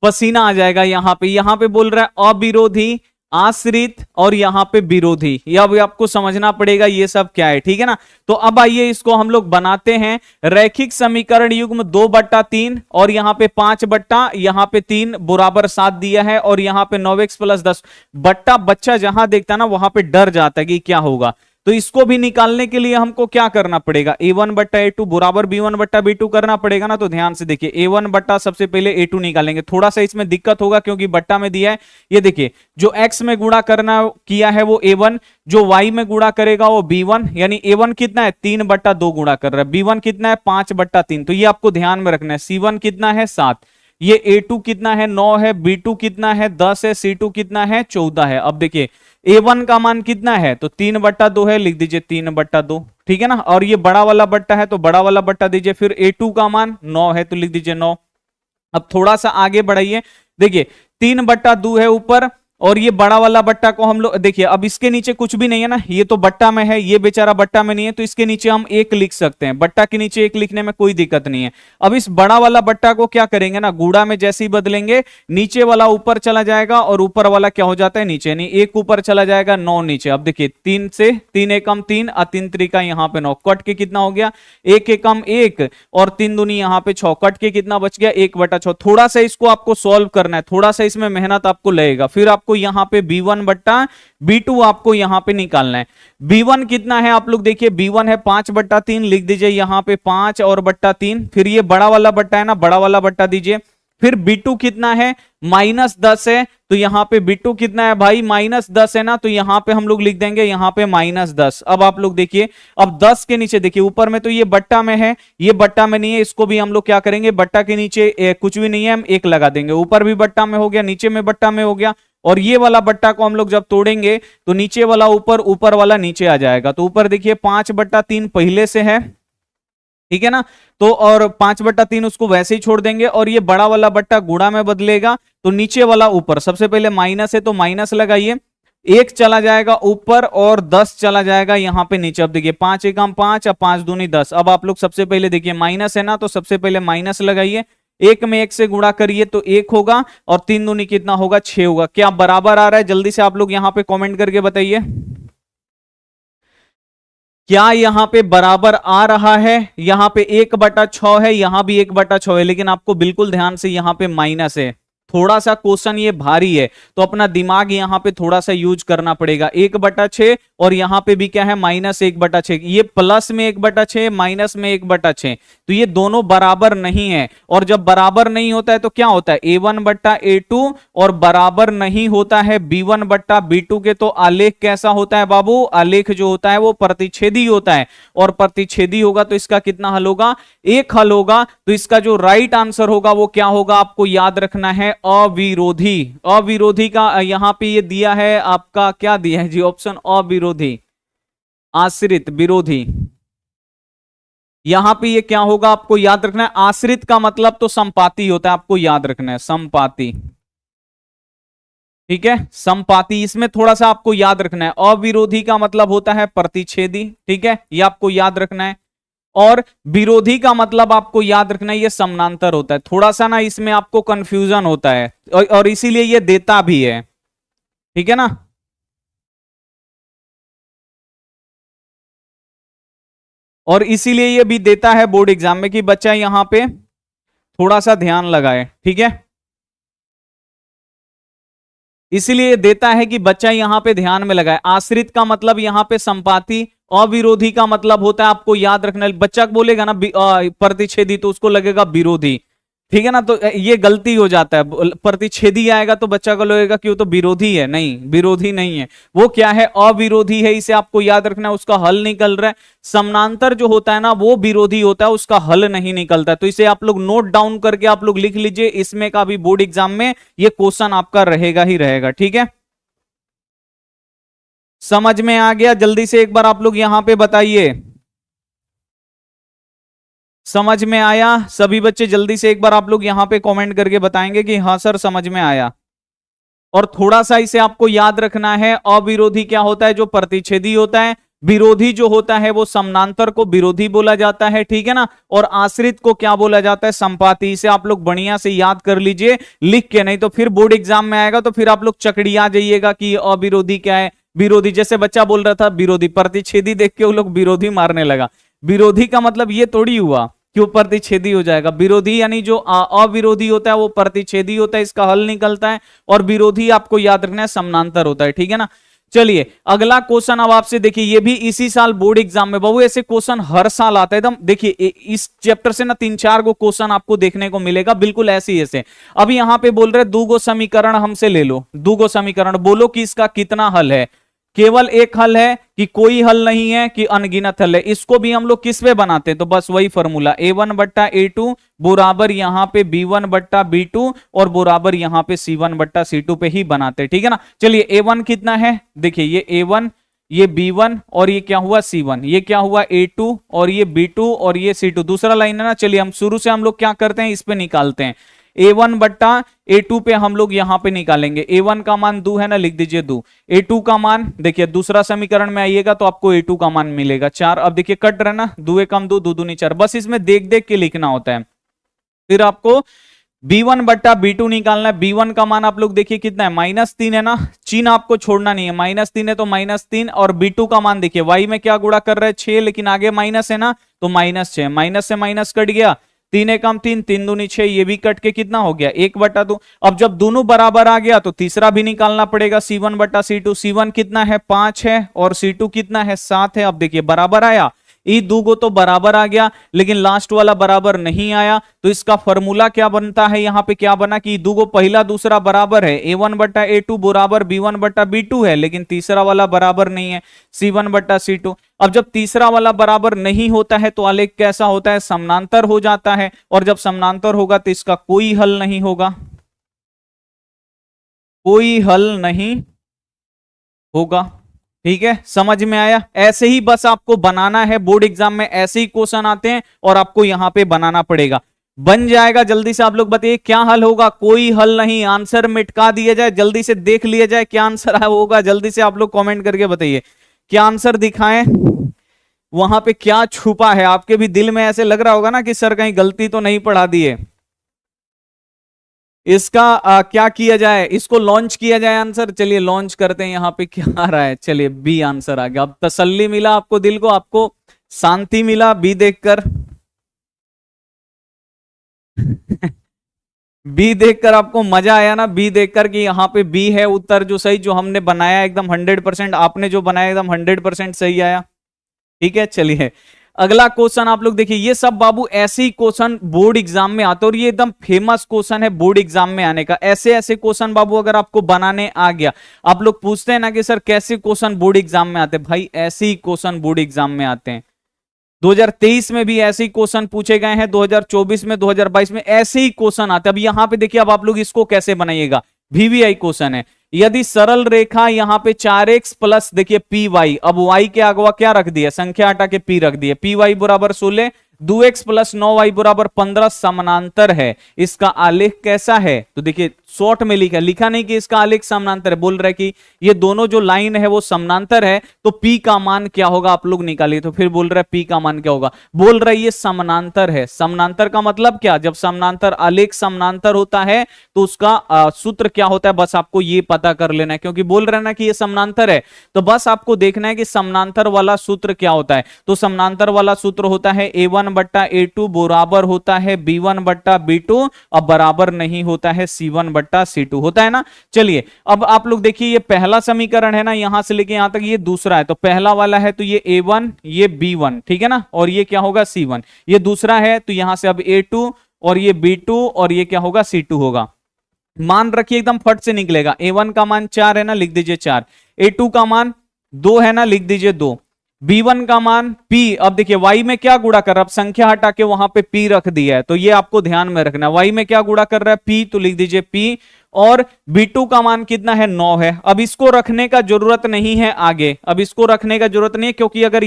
Speaker 1: पसीना आ जाएगा। यहां पे बोल रहा है अविरोधी, आश्रित और यहां पे विरोधी, यह भी आपको समझना पड़ेगा ये सब क्या है। ठीक है ना, तो अब आइए इसको हम लोग बनाते हैं। रैखिक समीकरण युग्म 2/3 और यहां पे 5/3 बराबर 7 दिया है, और यहां पे 9x प्लस 10 बट्टा, बच्चा जहां देखता है ना वहां पे डर जाता है कि क्या होगा। तो इसको भी निकालने के लिए हमको क्या करना पड़ेगा, a1/a2 बराबर b1/b2 करना पड़ेगा ना। तो ध्यान से देखिए, a1 बट्टा सबसे पहले a2 निकालेंगे। थोड़ा सा इसमें दिक्कत होगा क्योंकि बट्टा में दिया है। ये देखिए जो x में गुणा करना किया है वो a1, जो y में गुणा करेगा वो b1, यानी a1 कितना है 3/2 गुणा कर रहा है, b1 कितना है 5/3। तो ये आपको ध्यान में रखना है। c1 कितना है 7, ये a2 कितना है 9 है, b2 कितना है 10 है, c2 कितना है 14 है। अब देखिए a1 का मान कितना है, तो 3/2 है, लिख दीजिए 3/2। ठीक है ना, और ये बड़ा वाला बट्टा है तो बड़ा वाला बट्टा दीजिए। फिर a2 का मान 9 है तो लिख दीजिए 9। अब थोड़ा सा आगे बढ़ाइए, देखिए 3/2 है ऊपर, और ये बड़ा वाला बट्टा को हम लोग देखिए, अब इसके नीचे कुछ भी नहीं है ना, ये तो बट्टा में है, ये बेचारा बट्टा में नहीं है, तो इसके नीचे हम 1 लिख सकते हैं। बट्टा के नीचे 1 लिखने में कोई दिक्कत नहीं है। अब इस बड़ा वाला बट्टा को क्या करेंगे ना, गुणा में जैसे ही बदलेंगे, नीचे वाला ऊपर चला जाएगा और ऊपर वाला क्या हो जाता है नीचे, नहीं 1 ऊपर चला जाएगा 9 नीचे। अब देखिए 3 से 3 एकम 3 और 3 त्रिका यहाँ पे 9, कट के कितना हो गया 1 एकम 1 और 3 दूनी यहाँ पे 6, कट के कितना बच गया 1/6। थोड़ा सा इसको आपको सॉल्व करना है, थोड़ा सा इसमें मेहनत आपको लगेगा। फिर आपको यहाँ पे b1/b2 आपको यहां पे निकालना है। b1 कितना है आप लोग देखिए, b1 है 5/3, लिख दीजिए यहां पे 5 और बट्टा 3। फिर ये बड़ा वाला बट्टा है ना, बड़ा वाला बट्टा दीजिए, फिर B2 कितना है, -10 है, तो यहां पे B2 कितना है भाई, -10 है ना, तो यहां पे हम लोग लिख देंगे यहां पे -10। अब आप लोग देखिए, अब 10 के नीचे देखिए, ऊपर में तो ये बट्टा में है, ये बट्टा में नहीं है, इसको भी हम लोग क्या करेंगे, बट्टा के नीचे कुछ भी नहीं है, हम 1 लगा देंगे। ऊपर भी बट्टा में हो गया, नीचे में बट्टा में हो गया, और ये वाला बट्टा को हम लोग जब तोड़ेंगे तो नीचे वाला ऊपर, ऊपर वाला नीचे आ जाएगा। तो ऊपर देखिए 5/3 पहले से है, ठीक है ना, तो और 5/3 उसको वैसे ही छोड़ देंगे, और ये बड़ा वाला बट्टा गुणा में बदलेगा, तो नीचे वाला ऊपर, सबसे पहले माइनस है तो माइनस लगाइए, 1 चला जाएगा ऊपर और 10 चला जाएगा यहाँ पे नीचे। अब देखिए 5 एकम 5, अब 5 दूनी 10। अब आप लोग सबसे पहले देखिए माइनस है ना, तो सबसे पहले माइनस लगाइए, 1 में 1 से गुणा करिए तो 1 होगा, और 3 दूनी कितना होगा, 6 होगा। क्या बराबर आ रहा है, जल्दी से आप लोग यहाँ पे कॉमेंट करके बताइए, क्या यहां पे बराबर आ रहा है। यहां पे 1/6 है, यहां भी 1/6 है, लेकिन आपको बिल्कुल ध्यान से यहां पे माइनस है, थोड़ा सा क्वेश्चन ये भारी है, तो अपना दिमाग यहां पे थोड़ा सा यूज करना पड़ेगा। 1/6 और यहां पे भी क्या है, -1/6, ये प्लस में 1/6, माइनस में 1/6, तो ये दोनों बराबर नहीं है। और जब बराबर नहीं होता है तो क्या होता है, A1/A2, और बराबर नहीं होता है B1/B2 के, तो आलेख कैसा होता है बाबू, आलेख जो होता है वो प्रतिच्छेदी होता है, और प्रतिच्छेदी होगा तो इसका कितना हल होगा, 1 हल होगा। तो इसका जो राइट आंसर होगा वो क्या होगा, आपको याद रखना है, अविरोधी। अविरोधी का यहां पे ये दिया है आपका, क्या दिया है जी, ऑप्शन अविरोधी, आश्रित विरोधी। यहां पे ये क्या होगा, आपको याद रखना है, आश्रित का मतलब तो संपाती होता है, आपको याद रखना है, संपाती, ठीक है, संपाती, इसमें थोड़ा सा आपको याद रखना है। अविरोधी का मतलब होता है प्रतिच्छेदी, ठीक है, ये आपको याद रखना है। और विरोधी का मतलब आपको याद रखना है, ये समानांतर होता है। थोड़ा सा ना इसमें आपको कंफ्यूजन होता है, और इसीलिए ये देता भी है, ठीक है ना। और इसीलिए ये भी देता है बोर्ड एग्जाम में कि बच्चा यहां पे थोड़ा सा ध्यान लगाए, ठीक है, इसीलिए देता है कि बच्चा यहां पे ध्यान में लगाए। आश्रित का मतलब यहां पे संपाती, अविरोधी का मतलब होता है, आपको याद रखना है, बच्चा बोलेगा ना प्रतिच्छेदी तो उसको लगेगा विरोधी, ठीक है ना, तो ये गलती हो जाता है, प्रतिच्छेदी आएगा तो बच्चा को लगेगा कि वो तो विरोधी है, नहीं, विरोधी नहीं है, वो क्या है, अविरोधी है, इसे आपको याद रखना है, उसका हल निकल रहा है। समानांतर जो होता है ना वो विरोधी होता है, उसका हल नहीं निकलता है, तो इसे आप लोग नोट डाउन करके आप लोग लिख लीजिए, इसमें का भी बोर्ड एग्जाम में ये क्वेश्चन आपका रहेगा ही रहेगा, ठीक है। समझ में आ गया, जल्दी से एक बार आप लोग यहां पे बताइए, समझ में आया सभी बच्चे, जल्दी से एक बार आप लोग यहां पे कमेंट करके बताएंगे कि हाँ सर समझ में आया। और थोड़ा सा इसे आपको याद रखना है, अविरोधी क्या होता है, जो प्रतिच्छेदी होता है, विरोधी जो होता है वो समानांतर को विरोधी बोला जाता है, ठीक है ना, और आश्रित को क्या बोला जाता है, संपाती। इसे आप लोग बढ़िया से याद कर लीजिए लिख के, नहीं तो फिर बोर्ड एग्जाम में आएगा तो फिर आप लोग चकड़िया जाइएगा कि अविरोधी क्या है, विरोधी, जैसे बच्चा बोल रहा था विरोधी, प्रतिच्छेदी देख के वो लोग विरोधी मारने लगा। विरोधी का मतलब ये थोड़ी हुआ कि वो प्रतिच्छेदी हो जाएगा, विरोधी यानी जो अविरोधी होता है वो प्रतिच्छेदी होता है, इसका हल निकलता है, और विरोधी आपको याद रखना है समानांतर होता है, ठीक है ना। चलिए अगला क्वेश्चन अब आपसे देखिए, ये भी इसी साल बोर्ड एग्जाम में, बाबू ऐसे क्वेश्चन हर साल आता है एकदम, देखिए इस चैप्टर से ना 3-4 गो क्वेश्चन आपको देखने को मिलेगा, बिल्कुल ऐसे ही ऐसे। अब यहां पे बोल रहे 2 गो समीकरण हमसे ले लो, 2 गो समीकरण, बोलो कि इसका कितना हल है। केवल एक हल है कि कोई हल नहीं है कि अनगिनत हल है, इसको भी हम लोग किस पे बनाते हैं, तो बस वही फॉर्मूला, A1/A2 बराबर यहां पे B1/B2 और बराबर यहां पे C1/C2 पे ही बनाते हैं, ठीक है ना। चलिए A1 कितना है, देखिए ये A1, ये B1 और ये क्या हुआ C1, ये क्या हुआ A2 और ये B2 और ये C2, दूसरा लाइन है ना। चलिए हम शुरू से हम लोग क्या करते हैं, इस पे निकालते हैं, A1/A2 पे हम लोग यहां पे निकालेंगे, A1 का मान 2 है ना, लिख दीजिए 2, A2 का मान, देखिए दूसरा समीकरण में आइएगा तो आपको A2 का मान मिलेगा 4। अब देखिए कट रहा ना, 2 एकम 2, 2 दूनी 4, बस इसमें देख देख के लिखना होता है। फिर आपको B1/B2 निकालना है, B1 का मान आप लोग देखिए कितना है, -3 है ना, चिन्ह आपको छोड़ना नहीं है, -3 है तो -3, और B2 का मान देखिए, y में क्या गुणा कर रहा है 6, लेकिन आगे माइनस है ना, तो -6, माइनस से माइनस कट गया, 3 एकम 3, 3 दूनी 6, ये भी कट के कितना हो गया 1/2। अब जब दोनों बराबर आ गया तो तीसरा भी निकालना पड़ेगा, C1/C2, C1 कितना है 5 है और C2 कितना है 7 है। अब देखिए बराबर आया, ई दूगो तो बराबर आ गया, लेकिन लास्ट वाला बराबर नहीं आया, तो इसका फॉर्मूला क्या बनता है, यहां पे क्या बना कि दूगो पहला दूसरा बराबर है, a1 बट्टा a2 बराबर b1 बट्टा b2 है, लेकिन तीसरा वाला बराबर नहीं है, c1 बट्टा c2। अब जब तीसरा वाला बराबर नहीं होता है तो आलेख कैसा होता है, समानांतर हो जाता है, और जब समानांतर होगा तो इसका कोई हल नहीं होगा, कोई हल नहीं होगा। ठीक है, समझ में आया? ऐसे ही बस आपको बनाना है, बोर्ड एग्जाम में ऐसे ही क्वेश्चन आते हैं और आपको यहां पे बनाना पड़ेगा। बन जाएगा, जल्दी से आप लोग बताइए क्या हल होगा, कोई हल नहीं, आंसर मिटका दिया जाए, जल्दी से देख लिया जाए क्या आंसर होगा, जल्दी से आप लोग कमेंट करके बताइए क्या आंसर दिखाएं, वहां पे क्या छुपा है। आपके भी दिल में ऐसे लग रहा होगा ना कि सर कहीं गलती तो नहीं पढ़ा दिए। इसका क्या किया जाए, इसको लॉन्च किया जाए आंसर, चलिए लॉन्च करते हैं। यहाँ पे क्या आ रहा है, चलिए बी आंसर आ गया। अब तसल्ली मिला आपको, दिल को आपको शांति मिला बी देखकर बी देखकर आपको मजा आया ना, बी देखकर कि यहाँ पे बी है उत्तर जो सही, जो हमने बनाया एकदम 100%, आपने जो बनाया एकदम 100% सही आया। ठीक है, चलिए अगला क्वेश्चन आप लोग देखिए। ये सब बाबू ऐसे ही क्वेश्चन बोर्ड एग्जाम में आते हैं और ये एकदम फेमस क्वेश्चन है बोर्ड एग्जाम में आने का। ऐसे ऐसे क्वेश्चन बाबू अगर आपको बनाने आ गया, आप लोग पूछते हैं ना कि सर कैसे क्वेश्चन बोर्ड एग्जाम में आते हैं, भाई ऐसे ही क्वेश्चन बोर्ड एग्जाम में आते हैं। 2023 में भी ऐसे ही क्वेश्चन पूछे गए हैं, 2024 में, 2022 में ऐसे ही क्वेश्चन आते हैं। अब यहां पे देखिए, अब आप लोग इसको कैसे बनाइएगा, वीवीआई क्वेश्चन है। यदि सरल रेखा यहां पे 4x प्लस देखिए पी वाई, अब y के अगवा क्या रख दिया, संख्या हटा के p रख दिया, पी वाई बराबर 16, 2x प्लस 9y बराबर 15 समानांतर है, इसका आलेख कैसा है। तो देखिए शॉर्ट में लिखा नहीं कि इसका आलेख समानांतर है, बोल रहा है कि ये दोनों जो लाइन है वो समानांतर है, तो p का मान क्या होगा आप लोग निकालिए। तो फिर बोल रहा है p का मान क्या होगा, बोल रहा है ये समानांतर है। समानांतर का मतलब क्या, जब समानांतर आलेख समानांतर होता है तो उसका सूत्र क्या होता है, बस आपको ये पता कर लेना है, क्योंकि बोल रहे हैं ना कि ये समानांतर है, तो बस आपको देखना है कि समानांतर वाला सूत्र क्या होता है। तो समानांतर वाला सूत्र होता है a1 बट्टा a2 बराबर होता है b1 बट्टा b2, अब बराबर नहीं होता है c1 बट्टा c2 होता है ना। चलिए अब आप लोग देखिए, ये पहला समीकरण है ना, यहां से लेके यहां तक ये दूसरा है, तो पहला वाला है तो ये a1 ये b1, ठीक है ना, और ये क्या होगा c1, ये दूसरा है तो यहां से अब a2 और ये b2 और ये क्या होगा c2 होगा। मान रखिए एकदम फट से निकलेगा, a1 का मान 4 है ना, लिख दीजिए 4, a2 का मान 2 है ना, लिख दीजिए 2, b1 का मान p। अब देखिए y में क्या गुणा कर रहा है, अब संख्या हटा के वहां पे p रख दिया है, तो ये आपको ध्यान में रखना है, y में क्या गुणा कर रहा है p, तो लिख दीजिए p, और b2 का मान कितना है 9 है। अब इसको रखने का जरूरत नहीं है आगे, अब इसको रखने का जरूरत नहीं है, क्योंकि अगर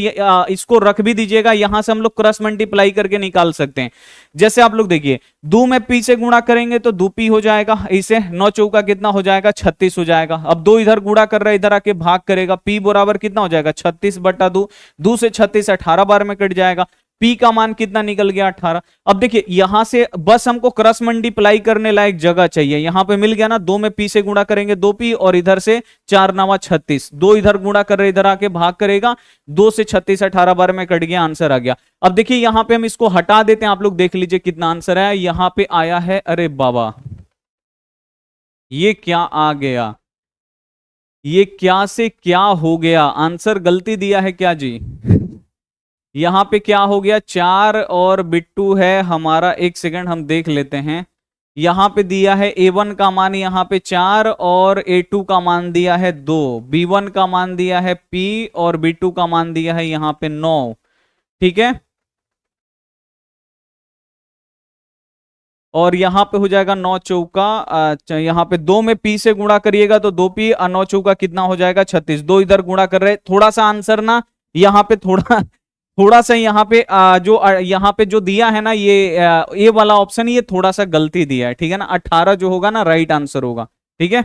Speaker 1: इसको रख भी दीजिएगा यहां से हम लोग क्रॉस मल्टीप्लाई करके निकाल सकते हैं। जैसे आप लोग देखिए 2 में p से गुणा करेंगे तो 2p हो जाएगा, इसे 9 चौका कितना हो जाएगा 36 हो जाएगा। अब 2 इधर गुणा कर रहा है, इधर आके भाग करेगा, p बराबर कितना हो जाएगा 36 बटा 2, 2 से 36 18 बार में कट जाएगा, p का मान कितना निकल गया 18। अब देखिए यहां से बस हमको क्रॉस मल्टीप्लाई करने लायक जगह चाहिए, यहां पे मिल गया ना, 2 में p से गुणा करेंगे 2p, और इधर से 4 9 36, 2 इधर गुणा कर रहे इधर आके भाग करेगा, 2 से 36 18 बार में कट गया, आंसर आ गया। अब देखिए यहां पे हम इसको हटा देते हैं, आप लोग देख लीजिए कितना आंसर है, यहां पे आया है, अरे बाबा ये क्या आ गया, ये क्या से क्या हो गया, आंसर गलती दिया है क्या जी यहां पे क्या हो गया, 4 और बिट्टू है हमारा, एक सेकंड हम देख लेते हैं। यहां पे दिया है a1 का मान यहां पे 4 और a2 का मान दिया है 2, b1 का मान दिया है p और b2 का मान दिया है यहां पे 9, ठीक है। और यहां पे हो जाएगा 9 चौका, यहां पे 2 में p से गुणा करिएगा तो 2p, 9 चौका कितना हो जाएगा 36, 2 इधर गुणा कर रहे, थोड़ा सा आंसर ना यहाँ पे थोड़ा सा यहाँ पे यहाँ पे जो दिया है ना ये ए वाला ऑप्शन, ये थोड़ा सा गलती दिया है, ठीक है ना। 18 जो होगा ना राइट आंसर होगा, ठीक है,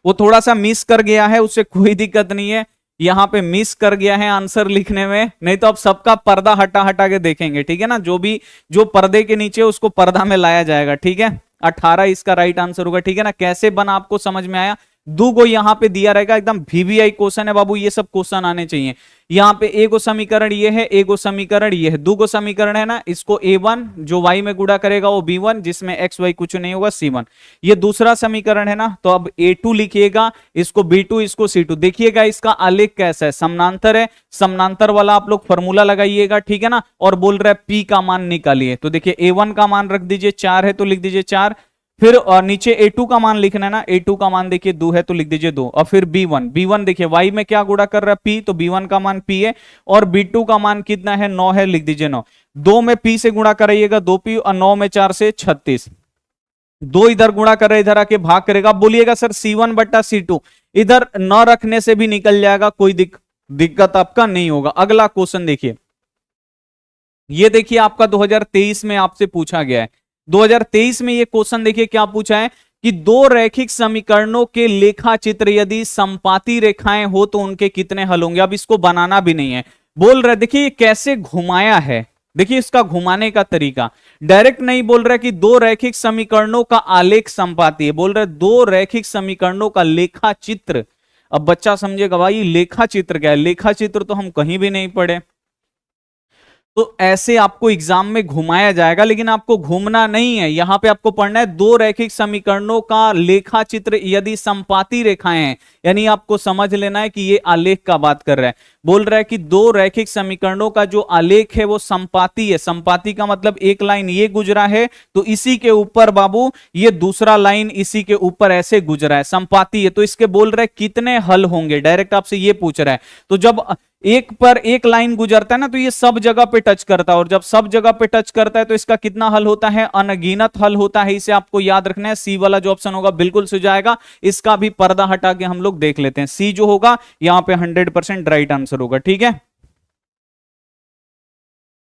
Speaker 1: वो थोड़ा सा मिस कर गया है, उससे कोई दिक्कत नहीं है, यहाँ पे मिस कर गया है आंसर लिखने में, नहीं तो अब सबका पर्दा हटा हटा के देखेंगे, ठीक है ना, जो भी जो पर्दे के नीचे उसको पर्दा में लाया जाएगा, ठीक है। 18 इसका राइट आंसर होगा, ठीक है ना। कैसे बना आपको समझ में आया, दो को यहाँ पे दिया रहेगा, एकदम वीवीआई क्वेश्चन है बाबू, ये सब क्वेश्चन आने चाहिए। यहाँ पे ए को समीकरण ये है, ए को समीकरण ये है, दो को समीकरण है ना, इसको a1 जो y में गुणा करेगा वो b1, जिसमें x y कुछ नहीं होगा c1, ये दूसरा समीकरण है ना, तो अब a2 लिखिएगा, इसको b2, इसको c2। देखिएगा इसका आलेख कैसा है, समानांतर है, समानांतर वाला आप लोग फॉर्मूला लगाइएगा, ठीक है ना। और बोल रहा है p का मान निकालिए, तो देखिए a1 का मान रख दीजिए 4 है तो लिख दीजिए 4, फिर नीचे a2 का मान लिखना है ना, a2 का मान देखिए 2 है तो लिख दीजिए 2, और फिर b1, b1 देखिए y में क्या गुणा कर रहा है p, तो b1 का मान p है, और b2 का मान कितना है 9 है, लिख दीजिए 9। 2 में p से गुणा कराइएगा 2p, और 9 में 4 से 36, 2 इधर गुणा कर रहे, इधर आके भाग करेगा। बोलिएगा सर c1 बट्टा c2 इधर न रखने से भी निकल जाएगा, कोई दिक्कत आपका नहीं होगा। अगला क्वेश्चन देखिए, ये देखिए आपका 2023 में आपसे पूछा गया है। 2023 में ये क्वेश्चन देखिए क्या पूछा है कि दो रैखिक समीकरणों के लेखा चित्र यदि समपाती रेखाएं हो तो उनके कितने हल होंगे। अब इसको बनाना भी नहीं है, बोल रहे देखिए ये कैसे घुमाया है, देखिए इसका घुमाने का तरीका, डायरेक्ट नहीं बोल रहा कि दो रैखिक समीकरणों का आलेख समपाती है, बोल रहे दो रैखिक समीकरणों का लेखा चित्र। अब बच्चा समझेगा भाई लेखा चित्र क्या है, लेखा चित्र तो हम कहीं भी नहीं पढ़े, तो ऐसे आपको एग्जाम में घुमाया जाएगा, लेकिन आपको घूमना नहीं है, यहां पे आपको पढ़ना है दो रैखिक समीकरणों का लेखा चित्र यदि समपाती रेखाएं हैं, यानी आपको समझ लेना है कि ये आलेख का बात कर रहा है। बोल रहा है कि दो रैखिक समीकरणों का जो आलेख है वो समपाती है, समपाती का मतलब एक लाइन ये गुजरा है तो इसी के ऊपर बाबू ये दूसरा लाइन इसी के ऊपर ऐसे गुजरा है, समपाती है, तो इसके बोल रहे कितने हल होंगे, डायरेक्ट आपसे ये पूछ रहा है। तो जब एक पर एक लाइन गुजरता है ना तो ये सब जगह पे टच करता है, और जब सब जगह पे टच करता है तो इसका कितना हल होता है, अनगिनत हल होता है। इसे आपको याद रखना है, सी वाला जो ऑप्शन होगा बिल्कुल सही जाएगा। इसका भी पर्दा हटा के हम लोग देख लेते हैं, सी जो होगा यहां पे 100% राइट आंसर होगा, ठीक है।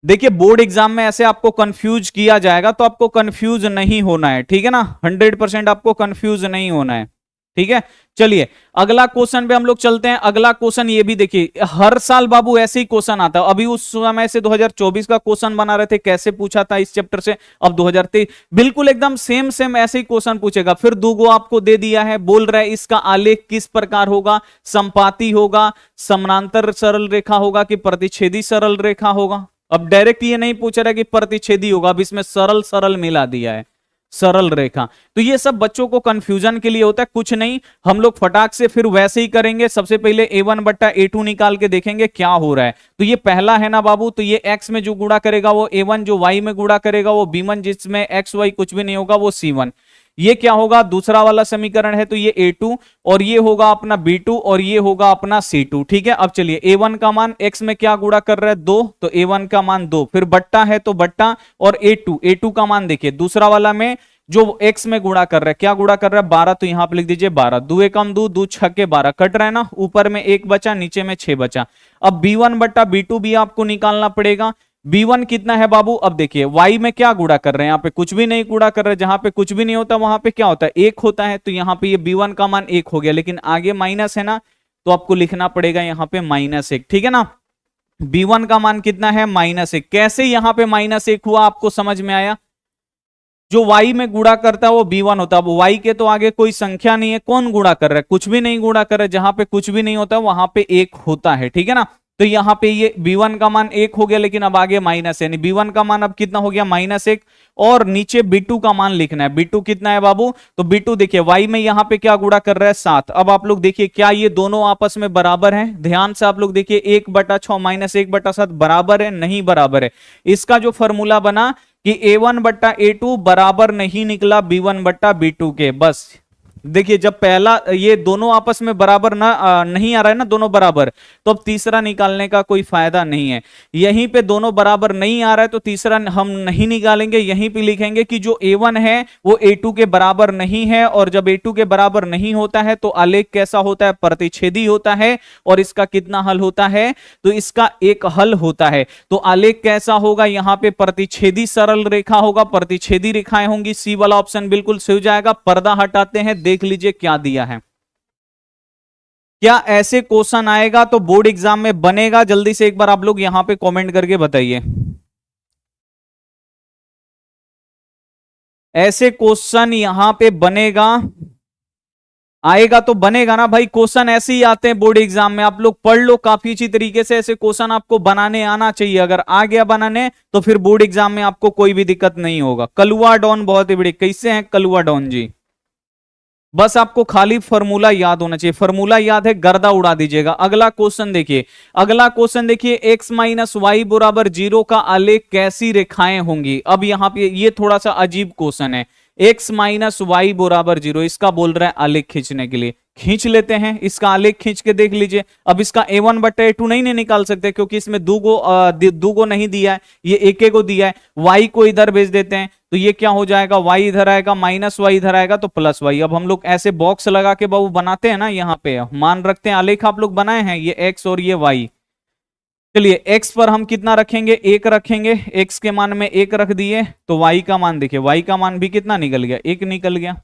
Speaker 1: देखिए बोर्ड एग्जाम में ऐसे आपको कंफ्यूज किया जाएगा, तो आपको कंफ्यूज नहीं होना है, ठीक है ना, 100% आपको कंफ्यूज नहीं होना है, ठीक है। चलिए अगला क्वेश्चन पे हम लोग चलते हैं। अगला क्वेश्चन ये भी देखिए, हर साल बाबू ऐसे ही क्वेश्चन आता है, अभी उस समय से 2024 का क्वेश्चन बना रहे थे, कैसे पूछा था इस चैप्टर से, अब 2023 बिल्कुल एकदम सेम सेम ऐसे ही क्वेश्चन पूछेगा। फिर दूगो आपको दे दिया है, बोल रहा है इसका आलेख किस प्रकार होगा, संपाती होगा, समानांतर सरल रेखा होगा कि प्रतिच्छेदी सरल रेखा होगा। अब डायरेक्ट ये नहीं पूछ रहा है कि प्रतिच्छेदी होगा, अब इसमें सरल सरल मिला दिया है, सरल रेखा। तो ये सब बच्चों को कंफ्यूजन के लिए होता है, कुछ नहीं, हम लोग फटाक से फिर वैसे ही करेंगे। सबसे पहले a1 बट्टा a2 निकाल के देखेंगे क्या हो रहा है। तो ये पहला है ना बाबू, तो ये x में जो गुणा करेगा वो a1, जो y में गुणा करेगा वो b1, जिसमें x y कुछ भी नहीं होगा वो c1। ये क्या होगा, दूसरा वाला समीकरण है तो ये a2, और ये होगा अपना b2, और ये होगा अपना c2, ठीक है। अब चलिए a1 का मान x में क्या गुणा कर रहा है 2, तो a1 का मान 2, फिर बट्टा है तो बट्टा, और a2 का मान देखिए दूसरा वाला में जो x में गुणा कर रहा है, क्या गुणा कर रहा है 12, तो यहां पे लिख दीजिए 12, दो एकम दो, दो छक्के 12, कट रहा है ना, ऊपर में 1 बचा, नीचे में 6 बचा। अब b1 बट्टा b2 भी आपको निकालना पड़ेगा। b1 कितना है बाबू, अब देखिए y में क्या गुणा कर रहे हैं, यहाँ पे कुछ भी नहीं गुणा कर रहे, जहां पे कुछ भी नहीं होता वहां पे क्या होता है 1 होता है, तो यहाँ पे ये b1 का मान 1 हो गया, लेकिन आगे माइनस है ना, तो आपको लिखना पड़ेगा यहाँ पे -1, ठीक है ना। b1 का मान कितना है -1, कैसे यहाँ पे -1 हुआ आपको समझ में आया, जो y में गुणा करता है वो b1 होता है। अब y के तो आगे कोई संख्या नहीं है, कौन गुणा कर रहा है, कुछ भी नहीं गुणा कर रहा है, जहां पे कुछ भी नहीं होता वहां पे 1 होता है, ठीक है ना। तो यहाँ पे ये b1 का मान 1 हो गया, लेकिन अब आगे माइनस है, b1 का मान अब कितना हो गया -1, और नीचे b2 का मान लिखना है। b2 कितना है बाबू, तो b2 देखिए y में यहाँ पे क्या गुणा कर रहा है 7। अब आप लोग देखिए क्या ये दोनों आपस में बराबर हैं, ध्यान से आप लोग देखिए 1/6 -1/7 बराबर है, नहीं बराबर है। इसका जो फॉर्मूला बना कि a1 बट्टा a2 बराबर नहीं निकला b1 बट्टा b2 के, बस देखिए जब पहला ये दोनों आपस में बराबर ना नहीं आ रहा है ना, दोनों बराबर, तो अब तीसरा निकालने का कोई फायदा नहीं है। यहीं पे दोनों बराबर नहीं आ रहा है तो तीसरा हम नहीं निकालेंगे, यहीं पे लिखेंगे कि जो a1 है वो a2 के बराबर नहीं है, और जब a2 के बराबर नहीं होता है तो आलेख कैसा होता है, प्रतिच्छेदी होता है, और इसका कितना हल होता है, तो इसका एक हल होता है। तो आलेख कैसा होगा, यहाँ पे प्रतिच्छेदी सरल रेखा होगा, प्रतिच्छेदी रेखाएं होंगी, सी वाला ऑप्शन बिल्कुल सही हो जाएगा। पर्दा हटाते हैं, देख लीजिए क्या दिया है, क्या ऐसे क्वेश्चन आएगा तो बोर्ड एग्जाम में बनेगा, जल्दी से एक बार आप लोग यहां पे कमेंट करके बताइए। ऐसे क्वेश्चन यहां पे बनेगा, आएगा तो बनेगा ना भाई, क्वेश्चन ऐसे ही आते हैं बोर्ड एग्जाम में, आप लोग पढ़ लो काफी अच्छी तरीके से, ऐसे क्वेश्चन आपको बनाने आना चाहिए, अगर आ गया बनाने तो फिर बोर्ड एग्जाम में आपको कोई भी दिक्कत नहीं होगा। कलुआ डॉन बहुत ही बड़ी, कैसे हैं कलुआ डॉन जी? बस आपको खाली फॉर्मूला याद होना चाहिए, फॉर्मूला याद है गर्दा उड़ा दीजिएगा। अगला क्वेश्चन देखिए, अगला क्वेश्चन देखिए, x माइनस वाई बराबर 0 का आलेख कैसी रेखाएं होंगी। अब यहां पे ये थोड़ा सा अजीब क्वेश्चन है, x माइनस वाई बराबर 0, इसका बोल रहा है आलेख खींचने के लिए, खींच लेते हैं इसका आलेख, खींच के देख लीजिए। अब इसका a1 बट्टा a2 नहीं निकाल सकते क्योंकि इसमें दूगो नहीं दिया है, ये एक को दिया है। y को इधर भेज देते हैं तो ये क्या हो जाएगा, y इधर आएगा, माइनस वाई इधर आएगा तो प्लस वाई। अब हम लोग ऐसे बॉक्स लगा के बाबू बनाते हैं ना, यहाँ पे मान रखते हैं, आलेख आप लोग बनाए हैं, ये x और ये y। चलिए x पर हम कितना रखेंगे, एक रखेंगे, x के मान में एक रख दिए तो y का मान देखिए, y का मान भी कितना निकल गया, एक निकल गया।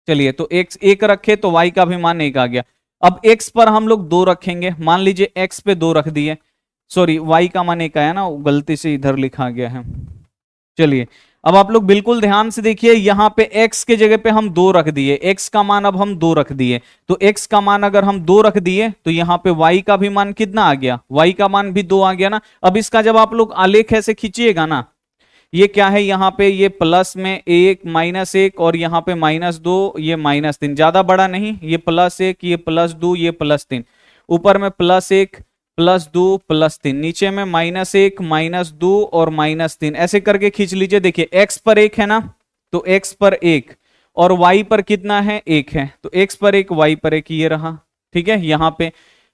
Speaker 1: चलिए तो x एक रखे तो y का भी मान एक आ गया। अब x पर हम लोग दो रखेंगे, मान लीजिए x पे दो रख दिए, सॉरी y का मान एक आया ना, गलती से इधर लिखा गया है। चलिए अब आप लोग बिल्कुल ध्यान से देखिए, यहां पे x के जगह पे हम दो रख दिए, x का मान अब हम दो रख दिए, तो x का मान अगर हम दो रख दिए तो यहाँ पे y का भी मान कितना आ गया, y का मान भी दो आ गया ना। अब इसका जब आप लोग आलेख ऐसे खींचिएगा ना, ये क्या है, यहाँ पे ये प्लस में एक माइनस एक और यहाँ पे माइनस दो, ये माइनस तीन, ज्यादा बड़ा नहीं, ये प्लस एक, ये प्लस दो, ये प्लस तीन, ऊपर में प्लस एक प्लस दो प्लस तीन, नीचे में माइनस एक माइनस दो और माइनस तीन, ऐसे करके खींच लीजिए। देखिए x पर एक है ना, तो x पर एक और y पर कितना है, एक है, तो x पर एक y पर एक, ये रहा, ठीक है यहाँ पे।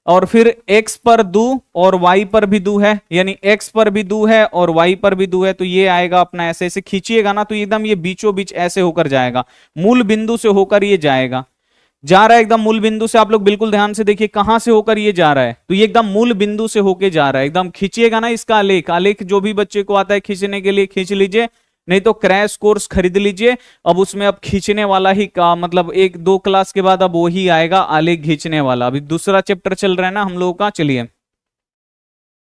Speaker 1: और फिर x पर दो और y पर भी दो है, यानी x पर भी दो है और y पर भी दो है, तो ये आएगा अपना, ऐसे ऐसे खींचिएगा ना तो एकदम ये बीचों बीच ऐसे होकर जाएगा, मूल बिंदु से होकर ये जाएगा, जा रहा है एकदम मूल बिंदु से। आप लोग बिल्कुल ध्यान से देखिए कहां से होकर ये जा रहा है, तो ये एकदम मूल बिंदु से होकर जा रहा है, एकदम खींचिएगा ना इसका आलेख। आलेख जो भी बच्चे को आता है खींचने के लिए खींच लीजिए, नहीं तो क्रैश कोर्स खरीद लीजिए, अब उसमें अब खींचने वाला ही का मतलब एक दो क्लास के बाद अब वो ही आएगा आलेख खींचने वाला। अभी दूसरा चैप्टर चल रहा है ना हम लोगों का। चलिए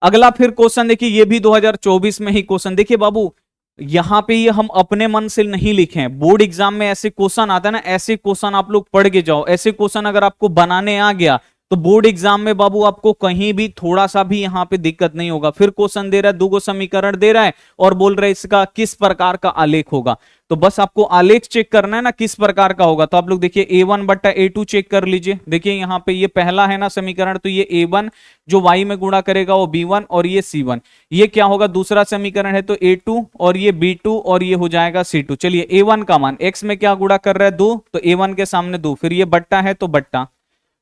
Speaker 1: अगला फिर क्वेश्चन देखिए, ये भी 2024 में ही क्वेश्चन, देखिए बाबू यहां पे ये हम अपने मन से नहीं लिखे हैं, बोर्ड एग्जाम में ऐसे क्वेश्चन आता है ना, ऐसे क्वेश्चन आप लोग पढ़ के जाओ, ऐसे क्वेश्चन अगर आपको बनाने आ गया तो बोर्ड एग्जाम में बाबू आपको कहीं भी थोड़ा सा भी यहाँ पे दिक्कत नहीं होगा। फिर क्वेश्चन दे रहा है, दो समीकरण दे रहा है और बोल रहा है इसका किस प्रकार का आलेख होगा, तो बस आपको आलेख चेक करना है ना किस प्रकार का होगा। तो आप लोग देखिए a1 बट्टा a2 चेक कर लीजिए, देखिए यहाँ पे ये पहला है ना समीकरण, तो ये a1 जो y में गुणा करेगा वो b1 और ये c1, ये क्या होगा दूसरा समीकरण है तो a2 और ये b2 और ये हो जाएगा c2। चलिए a1 का मान x में क्या गुणा कर रहा है 2, तो a1 के सामने 2, फिर ये बट्टा है तो बट्टा,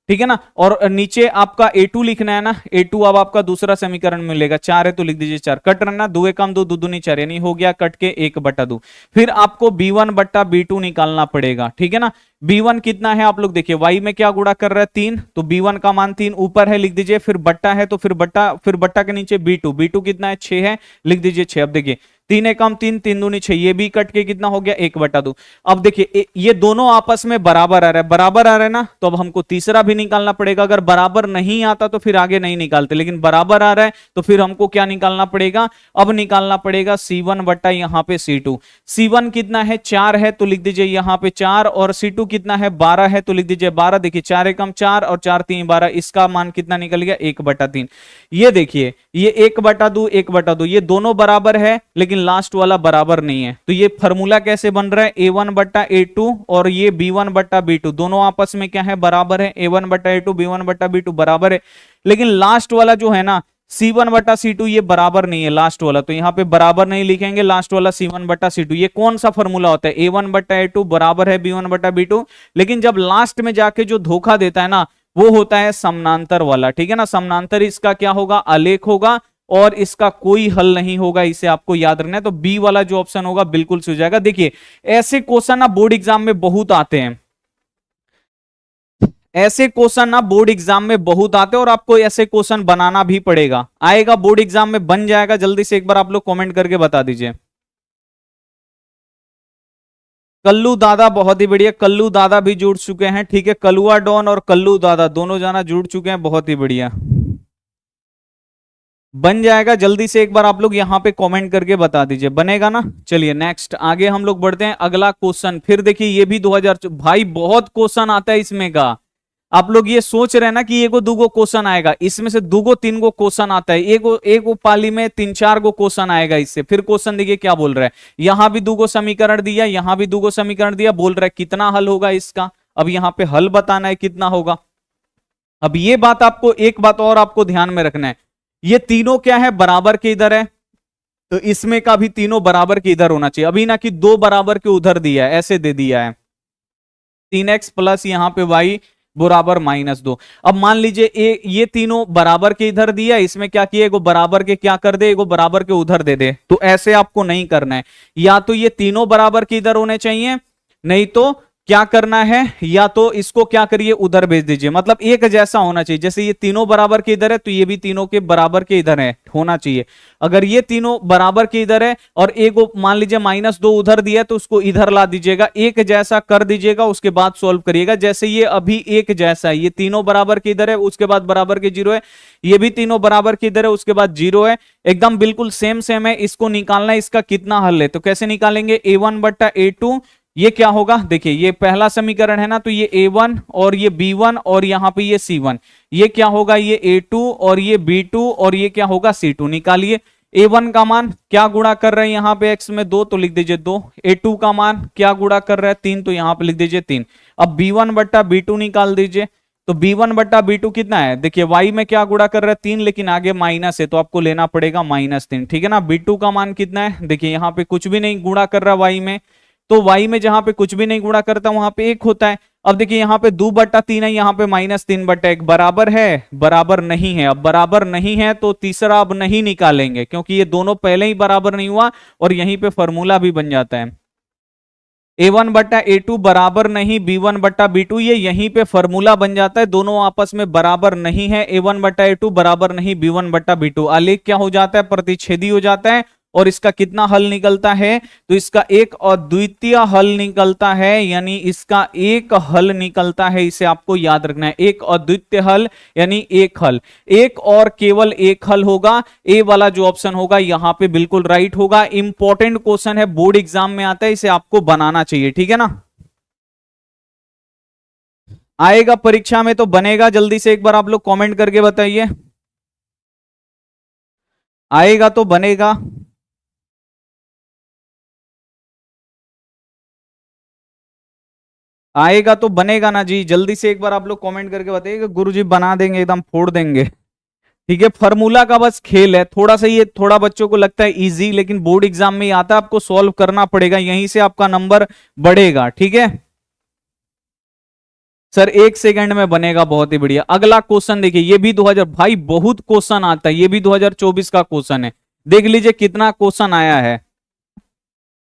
Speaker 1: ठीक है ना। और नीचे आपका a2 लिखना है ना, a2 अब आपका दूसरा समीकरण मिलेगा, 4 है तो लिख दीजिए 4, कट रहा, 2 एकम 2, 2 दूनी 4, यानी हो गया कट के 1 बट्टा 2। फिर आपको b1 बट्टा b2 निकालना पड़ेगा, ठीक है ना। b1 कितना है आप लोग देखिए, y में क्या गुणा कर रहा है 3, तो b1 का मान 3 ऊपर है लिख दीजिए, फिर बट्टा है तो फिर बट्टा के नीचे b2 कितना है 6 है, लिख दीजिए 6। अब देखिए 3 एकम 3, 3 दूनी 6, ये भी कट के कितना हो गया 1 बटा 2। अब देखिए ये दोनों आपस में बराबर आ रहा है, बराबर आ रहा है ना, तो अब हमको तीसरा भी निकालना पड़ेगा। अगर बराबर नहीं आता तो फिर आगे नहीं निकालते, लेकिन बराबर आ रहा है तो फिर हमको क्या निकालना पड़ेगा, अब निकालना पड़ेगा c1 बट्टा यहाँ पे c2। c1 कितना है 4 है तो लिख दीजिए यहाँ पे 4, और c2 कितना है 12 है तो लिख दीजिए 12। देखिए 4 एकम 4 और 4 3 12, इसका मान कितना निकल गया 1 बटा 3। ये देखिए ये 1 बटा 2 1 बटा 2, ये दोनों बराबर है लेकिन लास्ट वाला बराबर नहीं है, तो ये फॉर्मूला कैसे बन रहा है a1 बट्टा a2 और ये b1 बट्टा b2, दोनों आपस में क्या है बराबर है, a1 बट्टा a2 b1 बट्टा b2 बराबर है, लेकिन लास्ट वाला जो है ना c1 बट्टा c2 ये बराबर नहीं है लास्ट वाला, तो यहाँ पे बराबर नहीं लिखेंगे, लास्ट वाला c1 बट्टा c2। ये कौन सा फॉर्मूला होता है, a1 बट्टा a2 बराबर है b1 बट्टा b2, लेकिन जब लास्ट में जाके जो धोखा देता है ना वो होता है समानांतर वाला, ठीक है ना। समानांतर इसका क्या होगा आलेख होगा और इसका कोई हल नहीं होगा, इसे आपको याद रखना है। तो बी वाला जो ऑप्शन होगा बिल्कुल सही हो जाएगा। देखिए ऐसे क्वेश्चन ना बोर्ड एग्जाम में बहुत आते हैं, ऐसे क्वेश्चन ना बोर्ड एग्जाम में बहुत आते हैं और आपको ऐसे क्वेश्चन बनाना भी पड़ेगा, आएगा बोर्ड एग्जाम में बन जाएगा। जल्दी से एक बार आप लोग कमेंट करके बता दीजिए। कल्लू दादा बहुत ही बढ़िया, कल्लू दादा भी जुड़ चुके हैं, ठीक है। कलुआ डॉन और कल्लू दादा दोनों जाना जुड़ चुके हैं, बहुत ही बढ़िया। बन जाएगा? जल्दी से एक बार आप लोग यहाँ पे कमेंट करके बता दीजिए, बनेगा ना? चलिए नेक्स्ट आगे हम लोग बढ़ते हैं। अगला क्वेश्चन फिर देखिए, ये भी 2000, भाई बहुत क्वेश्चन आता है इसमें का। आप लोग ये सोच रहे हैं ना कि एगो दूगो क्वेश्चन आएगा, इसमें से दूगो तीन गो क्वेश्चन आता है, एगो पाली में 3-4 गो क्वेश्चन आएगा इससे। फिर क्वेश्चन देखिए क्या बोल रहा है, यहां भी दूगो समीकरण दिया, यहां भी दूगो समीकरण दिया, बोल रहा है कितना हल होगा इसका। अब यहां पे हल बताना है कितना होगा। अब ये बात आपको, एक बात और आपको ध्यान में रखना है, ये तीनों क्या है, बराबर के इधर है, तो इसमें का भी तीनों बराबर के इधर होना चाहिए। अभी ना कि दो बराबर के उधर दिया है, ऐसे दे दिया है 3x प्लस यहाँ पे y बराबर -2। अब मान लीजिए ये तीनों बराबर के इधर दिया, इसमें क्या किया, एगो बराबर के क्या कर दे, एगो बराबर के उधर दे दे। तो ऐसे आपको नहीं करना है, या तो ये तीनों बराबर के इधर होने चाहिए, नहीं तो क्या करना है, या तो इसको क्या करिए उधर भेज दीजिए। मतलब एक जैसा होना चाहिए, जैसे ये तीनों बराबर के इधर है तो ये भी तीनों के बराबर के इधर है होना चाहिए। अगर ये तीनों बराबर के इधर है और एक मान लीजिए -2 उधर दिया तो उसको इधर ला दीजिएगा, एक जैसा कर दीजिएगा, उसके बाद सॉल्व करिएगा। जैसे ये अभी एक जैसा है, ये तीनों बराबर के इधर है, उसके बाद बराबर के 0 है, ये भी तीनों बराबर के इधर है, उसके बाद 0 है, एकदम बिल्कुल सेम सेम है। इसको निकालना है, इसका कितना हल है, तो कैसे निकालेंगे, a1 बट्टा a2, ये क्या होगा, देखिए ये पहला समीकरण है ना, तो ये a1 और ये b1 और यहां पे ये c1, ये क्या होगा, ये a2 और ये b2 और ये क्या होगा c2। निकालिए a1 का मान क्या गुणा कर रहे हैं यहाँ पे x में 2, तो लिख दीजिए 2। a2 का मान क्या गुणा कर रहा है 3, तो यहाँ पे लिख दीजिए 3। अब b1 बट्टा b2 निकाल दीजिए, तो b1 बट्टा b2 कितना है, देखिए y में क्या गुणा कर रहा है 3, लेकिन आगे माइनस है तो आपको लेना पड़ेगा -3, ठीक है ना। b2 का मान कितना है, देखिए यहाँ पे कुछ भी नहीं गुणा कर रहा y में, तो y में जहां पे कुछ भी नहीं गुणा करता वहां पे 1 होता है। अब देखिए यहाँ पे 2/3 है, यहाँ पे -3/1 बराबर है, बराबर नहीं है। अब बराबर नहीं है तो तीसरा अब नहीं निकालेंगे, क्योंकि ये दोनों पहले ही बराबर नहीं हुआ और यहीं पे फॉर्मूला भी बन जाता है। a1 बट्टा a2 बराबर नहीं b1 बट्टा b2, ये यहीं पे फॉर्मूला बन जाता है, दोनों आपस में बराबर नहीं है। a1 बट्टा a2 बराबर नहीं b1 बट्टा b2, आलेख क्या हो जाता है, प्रतिच्छेदी हो जाता है। और इसका कितना हल निकलता है, तो इसका एक अद्वितीय हल निकलता है, यानी इसका एक हल निकलता है, इसे आपको याद रखना है। एक अद्वितीय हल यानी एक हल, एक और केवल एक हल होगा। ए वाला जो ऑप्शन होगा यहां पे बिल्कुल राइट होगा। इंपॉर्टेंट क्वेश्चन है, बोर्ड एग्जाम में आता है, इसे आपको बनाना चाहिए, ठीक है ना। आएगा परीक्षा में तो बनेगा, जल्दी से एक बार आप लोग कमेंट करके बताइए, आएगा तो बनेगा। आएगा तो बनेगा ना जी, जल्दी से एक बार आप लोग कमेंट करके बताइए, गुरुजी बना देंगे, एकदम फोड़ देंगे। ठीक है, फार्मूला का बस खेल है थोड़ा सा, ये थोड़ा बच्चों को लगता है इजी, लेकिन बोर्ड एग्जाम में आता है, आपको सॉल्व करना पड़ेगा, यहीं से आपका नंबर बढ़ेगा, ठीक है सर। 1 सेकंड में बनेगा, बहुत ही बढ़िया। अगला क्वेश्चन देखिए, ये भी 2000, भाई बहुत क्वेश्चन आता है, ये भी 2024 का क्वेश्चन है। देख लीजिए कितना क्वेश्चन आया है,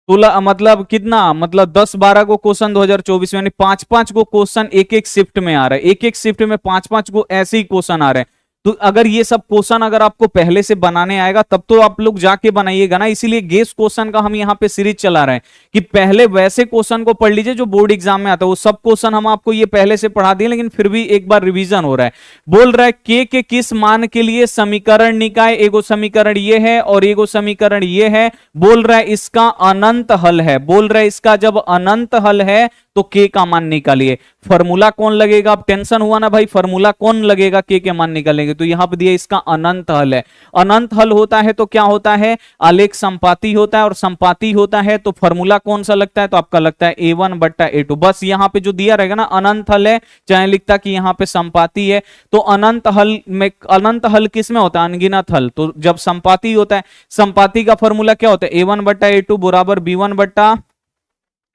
Speaker 1: 16 मतलब कितना, मतलब 10-12 को क्वेश्चन 2024 में, यानी 5-5 को क्वेश्चन एक एक शिफ्ट में आ रहा है, एक एक शिफ्ट में 5-5 को ऐसे ही क्वेश्चन आ रहे हैं। तो अगर ये सब क्वेश्चन अगर आपको पहले से बनाने आएगा तब तो आप लोग जाके बनाइएगा ना, इसीलिए गेस क्वेश्चन का हम यहाँ पे सीरीज चला रहे हैं कि पहले वैसे क्वेश्चन को पढ़ लीजिए जो बोर्ड एग्जाम में आता है। वो सब क्वेश्चन हम आपको ये पहले से पढ़ा दिए, लेकिन फिर भी एक बार रिवीजन हो रहा है। बोल रहा है के किस मान के लिए समीकरण निकाय, एगो समीकरण ये है और एगो समीकरण ये है, बोल रहा है इसका अनंत हल है। बोल रहा है इसका जब अनंत हल है तो के का मान निकालिए। फॉर्मूला कौन लगेगा, अब टेंशन हुआ ना भाई, फॉर्मूला कौन लगेगा के मान निकालेंगे, तो यहां पर दिया इसका अनंत हल है। अनंत हल होता है तो क्या होता है, आलेख संपाती होता है, और संपाती होता है तो फॉर्मूला कौन सा लगता है, तो आपका लगता है a1 बट्टा a2। बस यहां पे जो दिया रहेगा ना अनंत हल है, चाहे लिखता कि यहां पे संपाती है, तो अनंत हल में, अनंत हल किस में होता है, अनगिनत हल। तो जब संपाती होता है, संपाती का फॉर्मूला क्या होता है, a1 बट्टा a2 बराबर b1 बट्टा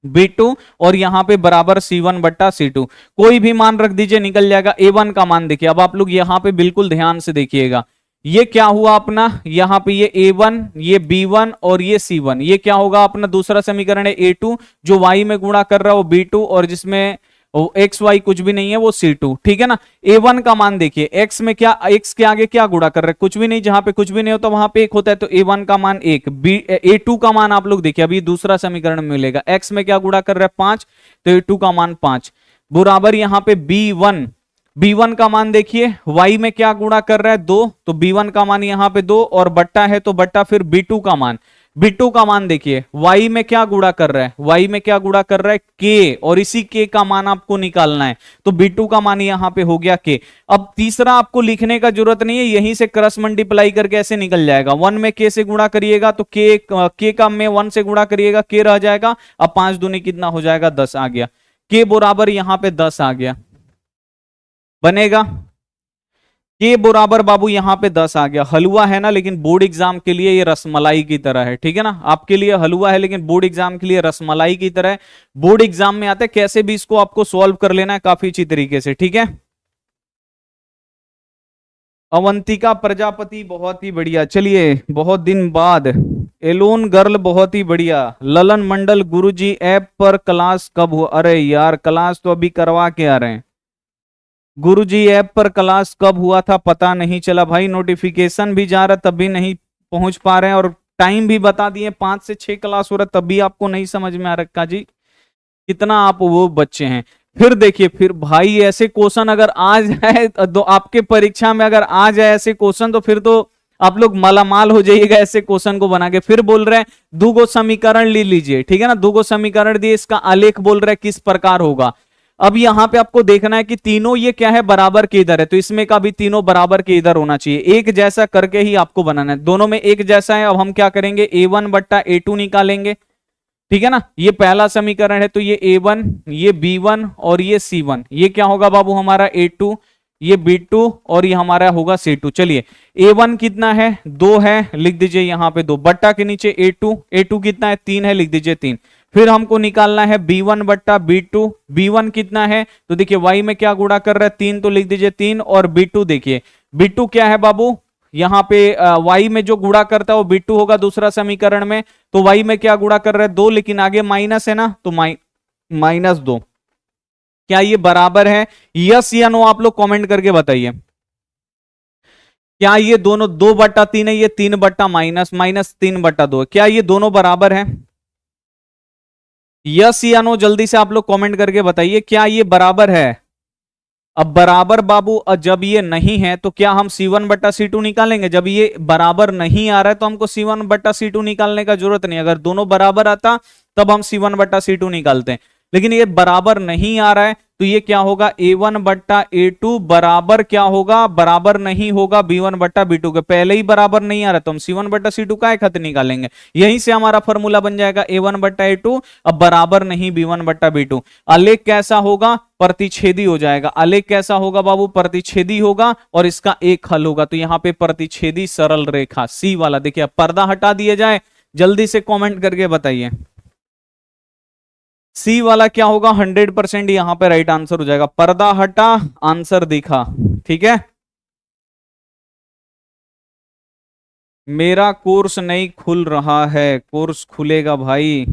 Speaker 1: b2 और यहां पे बराबर c1 बट्टा c2। कोई भी मान रख दीजिए निकल जाएगा। a1 का मान देखिए, अब आप लोग यहां पे बिल्कुल ध्यान से देखिएगा, ये क्या हुआ अपना, यहां पे ये a1, ये b1 और ये c1, ये क्या होगा अपना दूसरा समीकरण है a2, जो y में गुणा कर रहा है वो b2 और जिसमें एक्स वाई कुछ भी नहीं है वो C2, ठीक है ना। A1 का मान देखिए, x में क्या, x के आगे क्या गुणा कर रहे हैं, कुछ भी नहीं, जहां पे कुछ भी नहीं होता वहां पे 1 होता है, तो A1 का मान 1। A2 का मान आप लोग देखिए, अभी दूसरा समीकरण में मिलेगा, x में क्या गुणा कर रहा है 5, तो A2 का मान 5 बराबर यहां पे B1 का मान देखिए, y में क्या गुणा कर रहा है 2, तो B1 का मान यहां पे 2 और बट्टा है तो बट्टा फिर B2 का मान। B2 का मान देखिए, y में क्या गुणा कर रहा है, y में क्या गुणा कर रहा है k, और इसी k का मान आपको निकालना है, तो B2 का मान यहां पे हो गया k। अब तीसरा आपको लिखने का जरूरत नहीं है, यहीं से क्रॉस मल्टीप्लाई करके ऐसे निकल जाएगा। 1 में k से गुणा करिएगा तो k का में 1 से गुणा करिएगा k रह जाएगा। अब 5 दूनी कितना हो जाएगा 10 आ गया, k बराबर यहां पे 10 आ गया, बनेगा के बराबर बाबू यहां पे 10 आ गया। हलवा है ना, लेकिन बोर्ड एग्जाम के लिए ये रसमलाई की तरह है, ठीक है ना, आपके लिए हलवा है लेकिन बोर्ड एग्जाम के लिए रसमलाई की तरह है। बोर्ड एग्जाम में आते कैसे भी इसको आपको सॉल्व कर लेना है काफी अच्छी तरीके से, ठीक है। अवंतिका प्रजापति बहुत ही बढ़िया, चलिए बहुत दिन बाद। एलोन गर्ल बहुत ही बढ़िया। ललन मंडल गुरुजी ऐप पर क्लास कब हुआ, अरे यार क्लास तो अभी करवा के आ रहे हैं गुरुजी, ऐप पर क्लास कब हुआ था पता नहीं चला भाई, नोटिफिकेशन भी जा रहा तब भी नहीं पहुंच पा रहे हैं, और टाइम भी बता दिए 5 से 6 क्लास हो रहा तब भी आपको नहीं समझ में आ रखा जी, कितना आप वो बच्चे हैं। फिर देखिए, फिर भाई ऐसे क्वेश्चन अगर आ जाए तो आपके परीक्षा में अगर आ जाए ऐसे क्वेश्चन, तो फिर तो आप लोग मालामाल हो जाइएगा ऐसे क्वेश्चन को बना के। फिर बोल रहे हैं दो समीकरण ले लीजिए, ठीक है ना, दो समीकरण दिए, इसका आलेख बोल रहे हैं किस प्रकार होगा। अब यहां पे आपको देखना है कि तीनों ये क्या है, बराबर के इधर है, तो इसमें का भी तीनों बराबर के इधर होना चाहिए, एक जैसा करके ही आपको बनाना है। दोनों में एक जैसा है, अब हम क्या करेंगे A1 बट्टा A2 निकालेंगे, ठीक है ना। ये पहला समीकरण है, तो ये A1, ये B1 और ये C1, ये क्या होगा बाबू हमारा A2, ये B2 और ये हमारा होगा C2। चलिए A1 कितना है 2 है, लिख दीजिए यहां पे 2, बट्टा के नीचे A2, A2 कितना है 3 है, लिख दीजिए 3। फिर हमको निकालना है B1 बट्टा B2, B1 कितना है, तो देखिए y में क्या गुणा कर रहा है 3, तो लिख दीजिए 3, और B2 देखिए, B2 क्या है बाबू, यहां पे y में जो गुणा करता है वो B2 होगा दूसरा समीकरण में, तो y में क्या गुणा कर रहा है 2, लेकिन आगे माइनस है ना, तो -2। क्या ये बराबर है, यस या नो, आप लोग कमेंट करके बताइए। क्या ये दोनों 2/3 है, ये 3 बट्टा माइनस -3/2, क्या ये दोनों बराबर है, यस या नो, जल्दी से आप लोग कमेंट करके बताइए, क्या ये बराबर है। अब बराबर बाबू, जब ये नहीं है तो क्या हम C1/C2 निकालेंगे, जब ये बराबर नहीं आ रहा है तो हमको C1/C2 निकालने का जरूरत नहीं, अगर दोनों बराबर आता तब हम C1/C2 निकालते हैं, लेकिन ये बराबर नहीं आ रहा है, तो ये क्या होगा A1/A2 बराबर क्या होगा, बराबर नहीं होगा B1/B2 के, पहले ही बराबर नहीं आ रहा तो हम C1/C2 का एक खत निकालेंगे, यहीं से हमारा फॉर्मूला बन जाएगा A1/A2, अब बराबर नहीं B1/B2। आलेख कैसा होगा, प्रतिच्छेदी हो जाएगा, आलेख कैसा होगा बाबू, प्रतिच्छेदी होगा, और इसका एक हल होगा, तो यहां पे प्रतिच्छेदी सरल रेखा सी वाला। देखिए अब पर्दा हटा दिया जाए, जल्दी से कमेंट करके बताइए सी वाला क्या होगा, 100% यहां पे राइट आंसर हो जाएगा, पर्दा हटा आंसर दिखा, ठीक है। मेरा कोर्स नहीं खुल रहा है, कोर्स खुलेगा भाई।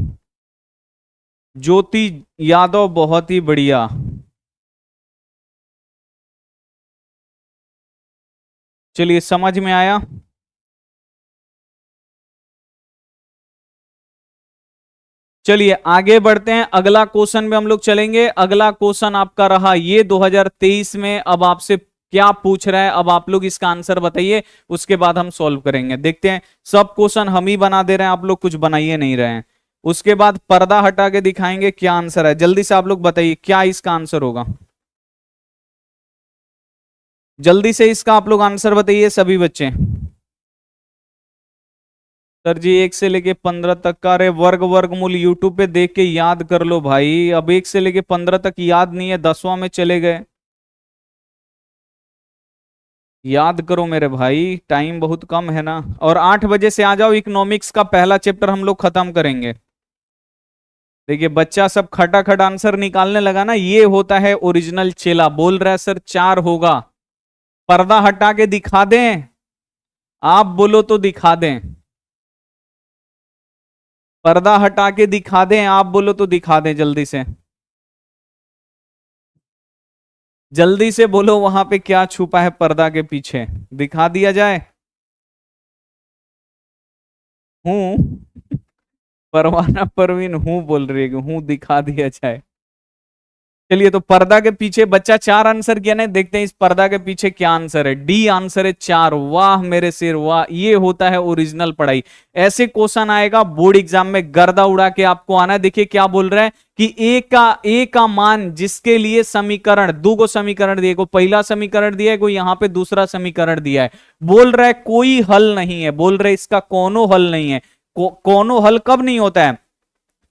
Speaker 1: ज्योति यादव बहुत ही बढ़िया, चलिए समझ में आया। चलिए आगे बढ़ते हैं, अगला क्वेश्चन में हम लोग चलेंगे। अगला क्वेश्चन आपका रहा ये 2023 में, अब आपसे क्या पूछ रहा है, अब आप लोग इसका आंसर बताइए, उसके बाद हम सॉल्व करेंगे। देखते हैं, सब क्वेश्चन हम ही बना दे रहे हैं, आप लोग कुछ बनाइए नहीं रहे हैं। उसके बाद पर्दा हटा के दिखाएंगे क्या आंसर है, जल्दी से आप लोग बताइए क्या इसका आंसर होगा, जल्दी से इसका आप लोग आंसर बताइए सभी बच्चे। सर जी 1 से लेके 15 तक का, अरे वर्गमूल यूट्यूब पे देख के याद कर लो भाई, अब 1 से लेके 15 तक याद नहीं है, 10वां में चले गए, याद करो मेरे भाई, टाइम बहुत कम है ना। और 8 बजे से आ जाओ, इकोनॉमिक्स का पहला चैप्टर हम लोग खत्म करेंगे। देखिए बच्चा सब खटाखट आंसर निकालने लगा ना, ये होता है ओरिजिनल चेला। बोल रहा है सर 4 होगा, पर्दा हटा के दिखा दें, आप बोलो तो दिखा दें, पर्दा हटा के दिखा दें, आप बोलो तो दिखा दें, जल्दी से जल्दी से बोलो, वहां पे क्या छुपा है पर्दा के पीछे, दिखा दिया जाए। हूं परवाना परवीन हूं बोल रही है, हूं दिखा दिया जाए। चलिए, तो पर्दा के पीछे बच्चा 4 आंसर किया ना, देखते हैं इस पर्दा के पीछे क्या आंसर है। डी आंसर है 4। वाह मेरे शेर वाह, ये होता है ओरिजिनल पढ़ाई। ऐसे क्वेश्चन आएगा बोर्ड एग्जाम में, गर्दा उड़ा के आपको आना है। देखिए क्या बोल रहा है कि ए का मान जिसके लिए समीकरण, दो को समीकरण दिए, को पहला समीकरण दिया है, कोई यहां पे दूसरा समीकरण दिया है। बोल रहा है कोई हल नहीं है, बोल रहे इसका कोनो हल नहीं है। कोनो हल कब नहीं होता है,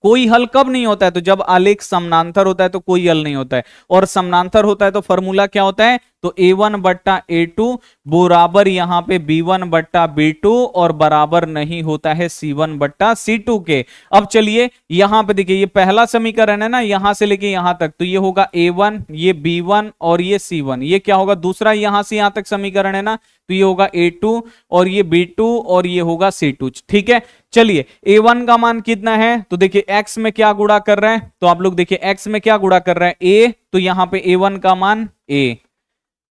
Speaker 1: कोई हल कब नहीं होता है, तो जब आलेख समानांतर होता है तो कोई हल नहीं होता है, और समानांतर होता है तो फॉर्मूला क्या होता है, तो a1 बट्टा a2 बराबर यहां पे b1 बट्टा b2 और बराबर नहीं होता है c1 बट्टा c2 के। अब चलिए यहां पे देखिए, ये पहला समीकरण है ना, यहां से लेके यहां तक, तो ये होगा a1, ये b1 और ये c1। ये क्या होगा, दूसरा यहां से यहां तक समीकरण है ना, तो ये होगा a2 और ये b2 और ये होगा c2। ठीक है, चलिए a1 का मान कितना है, तो देखिए x में क्या गुणा कर रहे हैं, तो आप लोग देखिए x में क्या गुणा कर रहे हैं a, तो यहां पे a1 का मान a,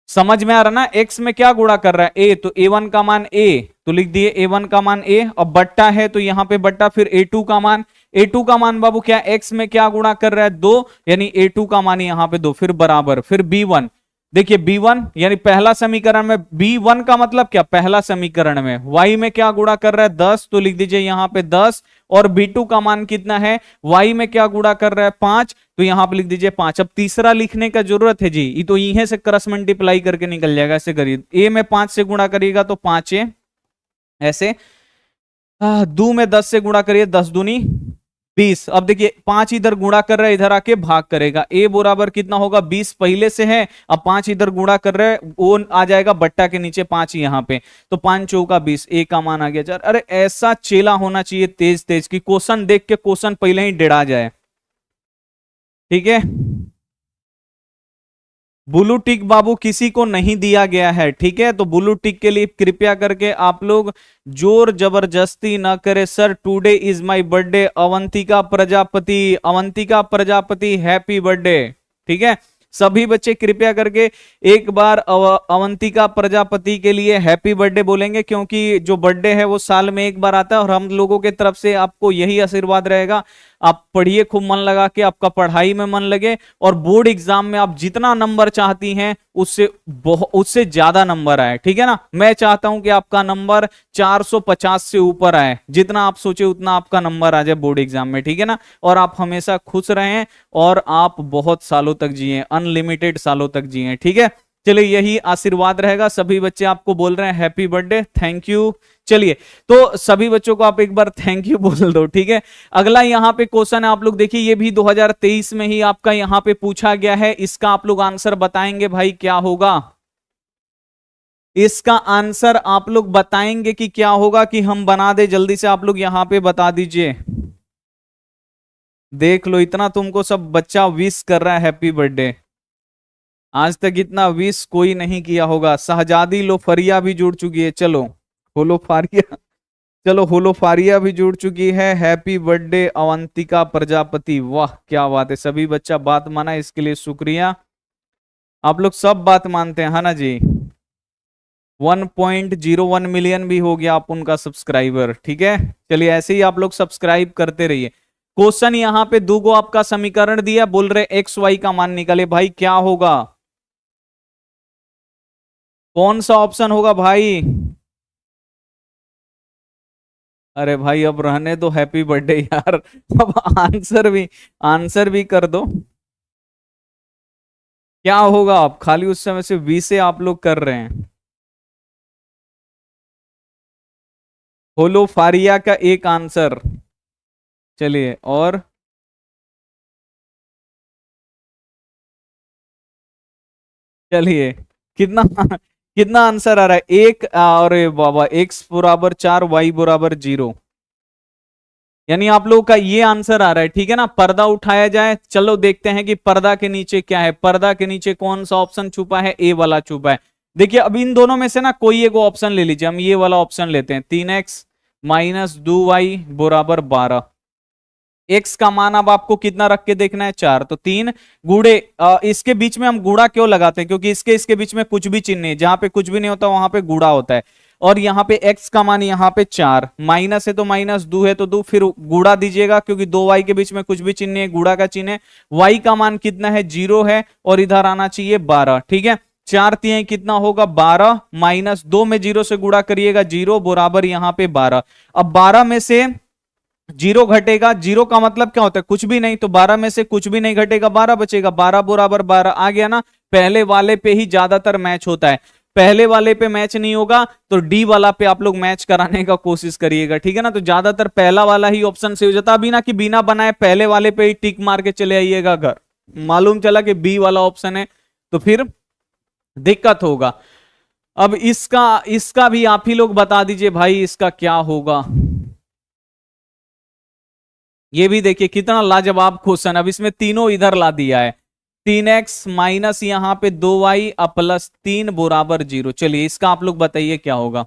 Speaker 1: समझ में आ रहा ना, x में क्या गुणा कर रहा है a, तो a1 का मान a, तो लिख दिए a1 का मान a, और बट्टा है तो यहां पे बट्टा, फिर a2 का मान, a2 का मान बाबू क्या, x में क्या गुणा कर रहा है 2, यानी a2 का मान यहां पे 2, फिर बराबर, फिर b1, देखिए b1 यानी पहला समीकरण में, b1 का मतलब क्या, पहला समीकरण में y में क्या गुणा कर रहा है 10, तो लिख दीजिए यहां पे 10, और b2 का मान कितना है, y में क्या गुणा कर रहा है 5, तो यहां पे लिख दीजिए 5। अब तीसरा लिखने का जरूरत है जी, ये तो यहीं से क्रॉस मल्टीप्लाई करके निकल जाएगा, ऐसे करिए, a में 5 से गुणा करिएगा तो 5a, ऐसे दो में 10 से गुणा करिए, 10 दूनी 20। अब देखिए 5 इधर गुणा कर रहा है, इधर आके भाग करेगा, a बराबर कितना होगा 20 पहले से है, अब 5 इधर गुणा कर रहा है, वो आ जाएगा बट्टा के नीचे 5 यहाँ पे, तो 5 चौका 20, a का मान आ गया 4। अरे ऐसा चेला होना चाहिए तेज तेज की क्वेश्चन देख के क्वेश्चन पहले ही डेढ़ा जाए। ठीक है, ब्लू टिक बाबू किसी को नहीं दिया गया है, ठीक है, तो ब्लू टिक के लिए कृपया करके आप लोग जोर जबरदस्ती ना करें। Sir today is my birthday, Avantika Prajapati, Avantika Prajapati happy birthday. ठीक है, सभी बच्चे कृपया करके एक बार अवंतिका प्रजापति के लिए हैप्पी बर्थडे बोलेंगे, क्योंकि जो बर्थडे है वो साल में एक बार आता है, और हम लोगों के तरफ से आपको यही आशीर्वाद रहेगा, आप पढ़िए खूब मन लगा के, आपका पढ़ाई में मन लगे, और बोर्ड एग्जाम में आप जितना नंबर चाहती हैं उससे ज्यादा नंबर आए। ठीक है ना, मैं चाहता हूं कि आपका नंबर 450 से ऊपर आए, जितना आप सोचे उतना आपका नंबर आ जाए बोर्ड एग्जाम में। ठीक है ना, और आप हमेशा खुश रहें, और आप बहुत सालों तक जिए, अनलिमिटेड सालों तक जिए। ठीक है, चलिए यही आशीर्वाद रहेगा। सभी बच्चे आपको बोल रहे हैं हैप्पी बर्थडे, थैंक यू। चलिए, तो सभी बच्चों को आप एक बार थैंक यू बोल दो। ठीक है, अगला यहाँ पे क्वेश्चन है, आप लोग देखिए, ये भी 2023 में ही आपका यहाँ पे पूछा गया है, इसका आप लोग आंसर बताएंगे भाई क्या होगा, इसका आंसर आप लोग बताएंगे कि क्या होगा, कि हम बना दे, जल्दी से आप लोग यहाँ पे बता दीजिए। देख लो, इतना तुमको सब बच्चा विश कर रहा है हैप्पी बर्थडे, आज तक इतना विश कोई नहीं किया होगा। शहजादी लोफरिया भी जुड़ चुकी है, चलो होलोफारिया, चलो होलोफारिया भी जुड़ चुकी है। हैप्पी बर्थडे अवंतिका प्रजापति, वाह क्या बात है, सभी बच्चा बात माना, इसके लिए शुक्रिया। आप लोग सब बात मानते हैं, है ना जी। 1.01 मिलियन भी हो गया आप उनका सब्सक्राइबर। ठीक है, चलिए ऐसे ही आप लोग सब्सक्राइब करते रहिए। क्वेश्चन यहाँ पे दो गो आपका समीकरण दिया, बोल रहे एक्स वाई का मान निकाले, भाई क्या होगा, कौन सा ऑप्शन होगा भाई। अरे भाई अब रहने दो, हैप्पी बर्थडे यार, अब आंसर भी कर दो, क्या होगा। आप खाली उस समय से वी से आप लोग कर रहे हैं। होलोफारिया का एक आंसर, चलिए और चलिए कितना कितना आंसर आ रहा है, एक, और बाबा एक्स बराबर 4, वाई बराबर 0, यानी आप लोगों का ये आंसर आ रहा है। ठीक है ना, पर्दा उठाया जाए, चलो देखते हैं कि पर्दा के नीचे क्या है, पर्दा के नीचे कौन सा ऑप्शन छुपा है, ए वाला छुपा है। देखिए अब इन दोनों में से ना कोई एक ऑप्शन ले लीजिए, हम ये वाला ऑप्शन लेते हैं, 3x माइनस 2y बराबर 12। एक्स का मान अब आपको कितना रख के देखना है, 4, तो 3 गुड़े, इसके बीच में हम गुड़ा क्यों लगाते हैं, क्योंकि इसके बीच में कुछ भी चिन्ह नहीं है, जहां पे कुछ भी नहीं होता वहां पे गुड़ा होता है। और यहाँ पे x का मान यहाँ पे 4, माइनस है तो माइनस, दो है तो दो, फिर गुणा दीजिएगा क्योंकि दो y के बीच में कुछ भी चिन्ह नहीं है, गुणा का चिन्ह है। y का मान कितना है, 0 है, और इधर आना चाहिए 12। ठीक है, 4 तिहाई कितना होगा 12, माइनस 2 में 0 से गुणा करिएगा 0 बराबर यहाँ पे 12। अब 12 में से 0 घटेगा, 0 का मतलब क्या होता है, कुछ भी नहीं, तो 12 में से कुछ भी नहीं घटेगा, 12 बचेगा, 12 बराबर 12 आ गया ना। पहले वाले पे ही ज्यादातर मैच होता है, पहले वाले पे मैच नहीं होगा तो डी वाला पे आप लोग मैच कराने का कोशिश करिएगा, ठीक है ना। तो ज्यादातर पहला वाला ही ऑप्शन से हो जाता है, अभी ना कि बिना बनाए पहले वाले पे ही टिक मार के चले आइएगा घर, मालूम चला कि बी वाला ऑप्शन है तो फिर दिक्कत होगा। अब इसका इसका भी आप ही लोग बता दीजिए भाई, इसका क्या होगा। ये भी देखिए कितना लाजवाब क्वेश्चन। अब इसमें तीनों इधर ला दिया है, 3x माइनस यहाँ पे 2y प्लस 3 बराबर 0। चलिए इसका आप लोग बताइए क्या होगा।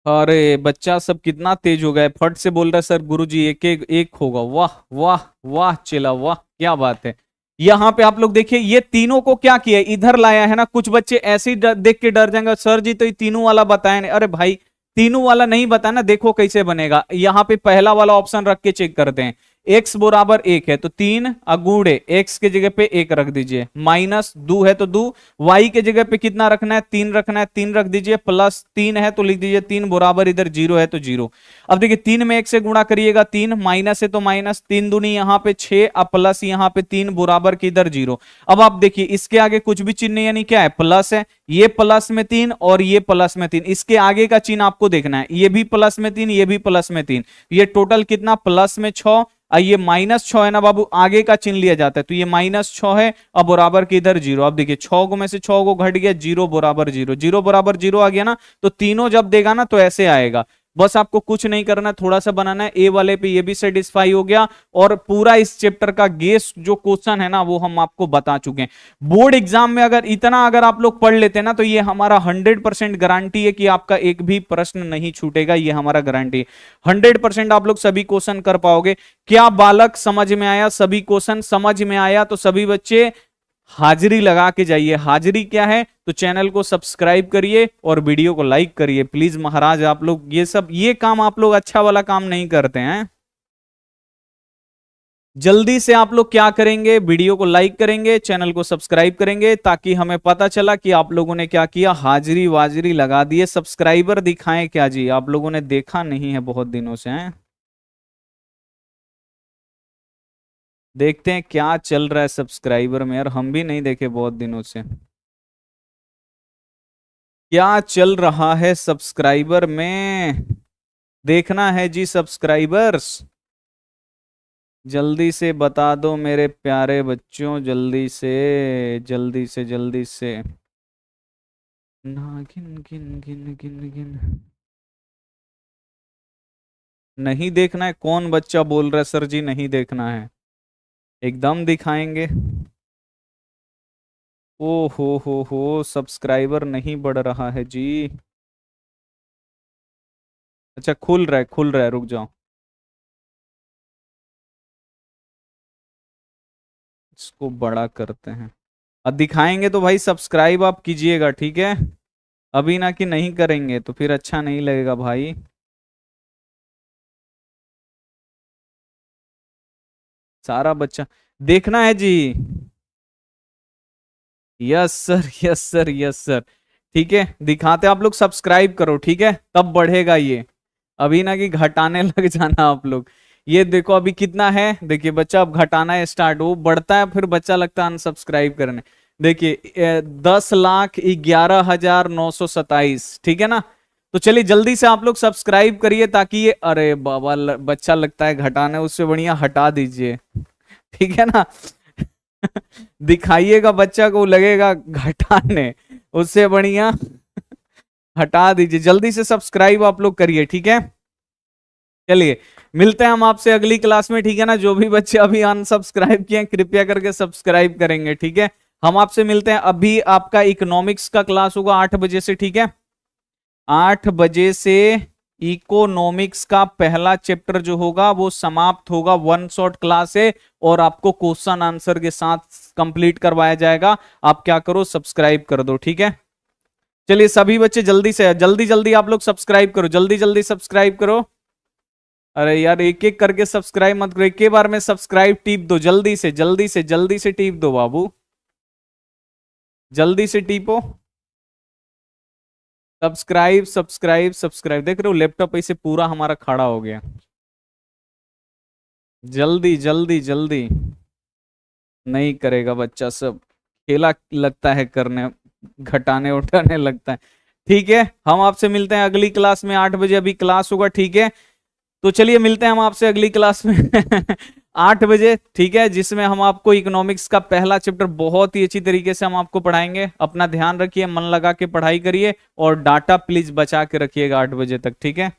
Speaker 1: अरे बच्चा सब कितना तेज हो गया, फट से बोल रहा है सर गुरुजी एक एक एक होगा। वाह वाह वाह, चला वाह, क्या बात है। यहाँ पे आप लोग देखिए ये तीनों को क्या किया, इधर लाया है ना। कुछ बच्चे ऐसे ही देख के डर जाएंगे, सर जी तो ये तीनों वाला बताया नहीं। अरे भाई तीनों वाला नहीं बताया ना, देखो कैसे बनेगा। यहाँ पे पहला वाला ऑप्शन रख के चेक करते हैं, x बराबर 1 है तो 3 अगूड़े x के जगह पे 1 रख दीजिए, माइनस 2 है तो 2, y के जगह पे कितना रखना है 3 रखना है, 3 रख दीजिए, प्लस 3 है तो लिख दीजिए 3 बराबर इधर 0 है तो 0। अब देखिए 3 में 1 से गुणा करिएगा 3, माइनस है तो माइनस, 3 दूनी यहाँ पे 6, अब प्लस यहाँ पे 3 बराबर की इधर 0। अब आप देखिए इसके आगे कुछ भी चिन्ह नहीं, यानी क्या है प्लस है, ये प्लस में 3 और ये प्लस में 3, इसके आगे का चिन्ह आपको देखना है, ये भी प्लस में 3 ये भी प्लस में 3, ये टोटल कितना प्लस में 6, ये माइनस 6 है ना बाबू, आगे का चिन्ह लिया जाता है तो ये माइनस 6 है, अब बराबर की इधर 0। अब देखिए 6 को में से 6 को घट गया, 0 बराबर 0, 0 बराबर 0 आ गया ना। तो तीनों जब देगा ना तो ऐसे आएगा, बस आपको कुछ नहीं करना, थोड़ा सा बनाना है। ए वाले पे ये भी सेटिस्फाई हो गया, और पूरा इस चैप्टर का गेस जो क्वेश्चन है ना वो हम आपको बता चुके हैं। बोर्ड एग्जाम में अगर इतना अगर आप लोग पढ़ लेते हैं ना तो ये हमारा 100% गारंटी है कि आपका एक भी प्रश्न नहीं छूटेगा, ये हमारा गारंटी है। 100% आप लोग सभी क्वेश्चन कर पाओगे। क्या बालक समझ में आया, सभी क्वेश्चन समझ में आया तो सभी बच्चे हाजिरी लगा के जाइए। हाजिरी क्या है, तो चैनल को सब्सक्राइब करिए और वीडियो को लाइक करिए प्लीज। महाराज आप लोग ये काम आप लोग अच्छा वाला काम नहीं करते हैं। जल्दी से आप लोग क्या करेंगे, वीडियो को लाइक करेंगे, चैनल को सब्सक्राइब करेंगे, ताकि हमें पता चला कि आप लोगों ने क्या किया, हाजिरी वाजिरी लगा दिए। सब्सक्राइबर दिखाएं क्या जी, आप लोगों ने देखा नहीं है बहुत दिनों से हैं। देखते हैं क्या चल रहा है सब्सक्राइबर में यार, हम भी नहीं देखे बहुत दिनों से। क्या चल रहा है सब्सक्राइबर में, देखना है जी सब्सक्राइबर्स। जल्दी से बता दो मेरे प्यारे बच्चों, जल्दी से जल्दी से जल्दी से ना। गिन गिन गिन गिन गिन, नहीं देखना है। कौन बच्चा बोल रहा है सर जी नहीं देखना है, एकदम दिखाएंगे। ओ हो, सब्सक्राइबर नहीं बढ़ रहा है जी। अच्छा खुल रहा है, रुक जाओ, इसको बड़ा करते हैं। अब दिखाएंगे तो भाई सब्सक्राइब आप कीजिएगा, ठीक है। अभी ना कि नहीं करेंगे तो फिर अच्छा नहीं लगेगा भाई। सारा बच्चा देखना है जी। Yes sir yes sir yes sir, ठीक है दिखाते। आप लोग सब्सक्राइब करो, ठीक है, तब बढ़ेगा ये। अभी ना कि घटाने लग जाना आप लोग। ये देखो अभी कितना है, देखिए बच्चा अब घटाना स्टार्ट हो बढ़ता है, फिर बच्चा लगता है अनसब्सक्राइब करने। देखिए 10,11,927, ठीक है ना। तो चलिए जल्दी से आप लोग सब्सक्राइब करिए ताकि ये, अरे बाबा बच्चा लगता है घटाने, उससे बढ़िया हटा दीजिए, ठीक है ना। दिखाइएगा बच्चा को, लगेगा घटाने, उससे बढ़िया हटा दीजिए। जल्दी से सब्सक्राइब आप लोग करिए, ठीक है। चलिए मिलते हैं हम आपसे अगली क्लास में, ठीक है ना। जो भी बच्चे अभी अनसब्सक्राइब किए हैं कृपया करके सब्सक्राइब करेंगे, ठीक है। हम आपसे मिलते हैं, अभी आपका इकोनॉमिक्स का क्लास होगा 8 बजे से, ठीक है। 8 बजे से इकोनॉमिक्स का पहला चैप्टर जो होगा वो समाप्त होगा, वन शॉट क्लास है और आपको क्वेश्चन आंसर के साथ कंप्लीट करवाया जाएगा। आप क्या करो, सब्सक्राइब कर दो, ठीक है। चलिए सभी बच्चे जल्दी से जल्दी जल्दी आप लोग सब्सक्राइब करो, जल्दी जल्दी सब्सक्राइब करो। अरे यार एक एक करके सब्सक्राइब मत करो, एक ही बार में सब्सक्राइब टीप दो, जल्दी से जल्दी से जल्दी से टीप दो बाबू, जल्दी से टीपो। सब्सक्राइब सब्सक्राइब सब्सक्राइब, देख रहे हो लैपटॉप ऐसे पूरा हमारा खड़ा हो गया। जल्दी जल्दी जल्दी, नहीं करेगा बच्चा, सब खेला लगता है करने, घटाने उठाने लगता है। ठीक है, हम आपसे मिलते हैं अगली क्लास में, 8 बजे अभी क्लास होगा, ठीक है। तो चलिए मिलते हैं हम आपसे अगली क्लास में 8 बजे, ठीक है, जिसमें हम आपको इकोनॉमिक्स का पहला चैप्टर बहुत ही अच्छी तरीके से हम आपको पढ़ाएंगे। अपना ध्यान रखिए, मन लगा के पढ़ाई करिए और डाटा प्लीज बचा के रखिएगा 8 बजे तक, ठीक है।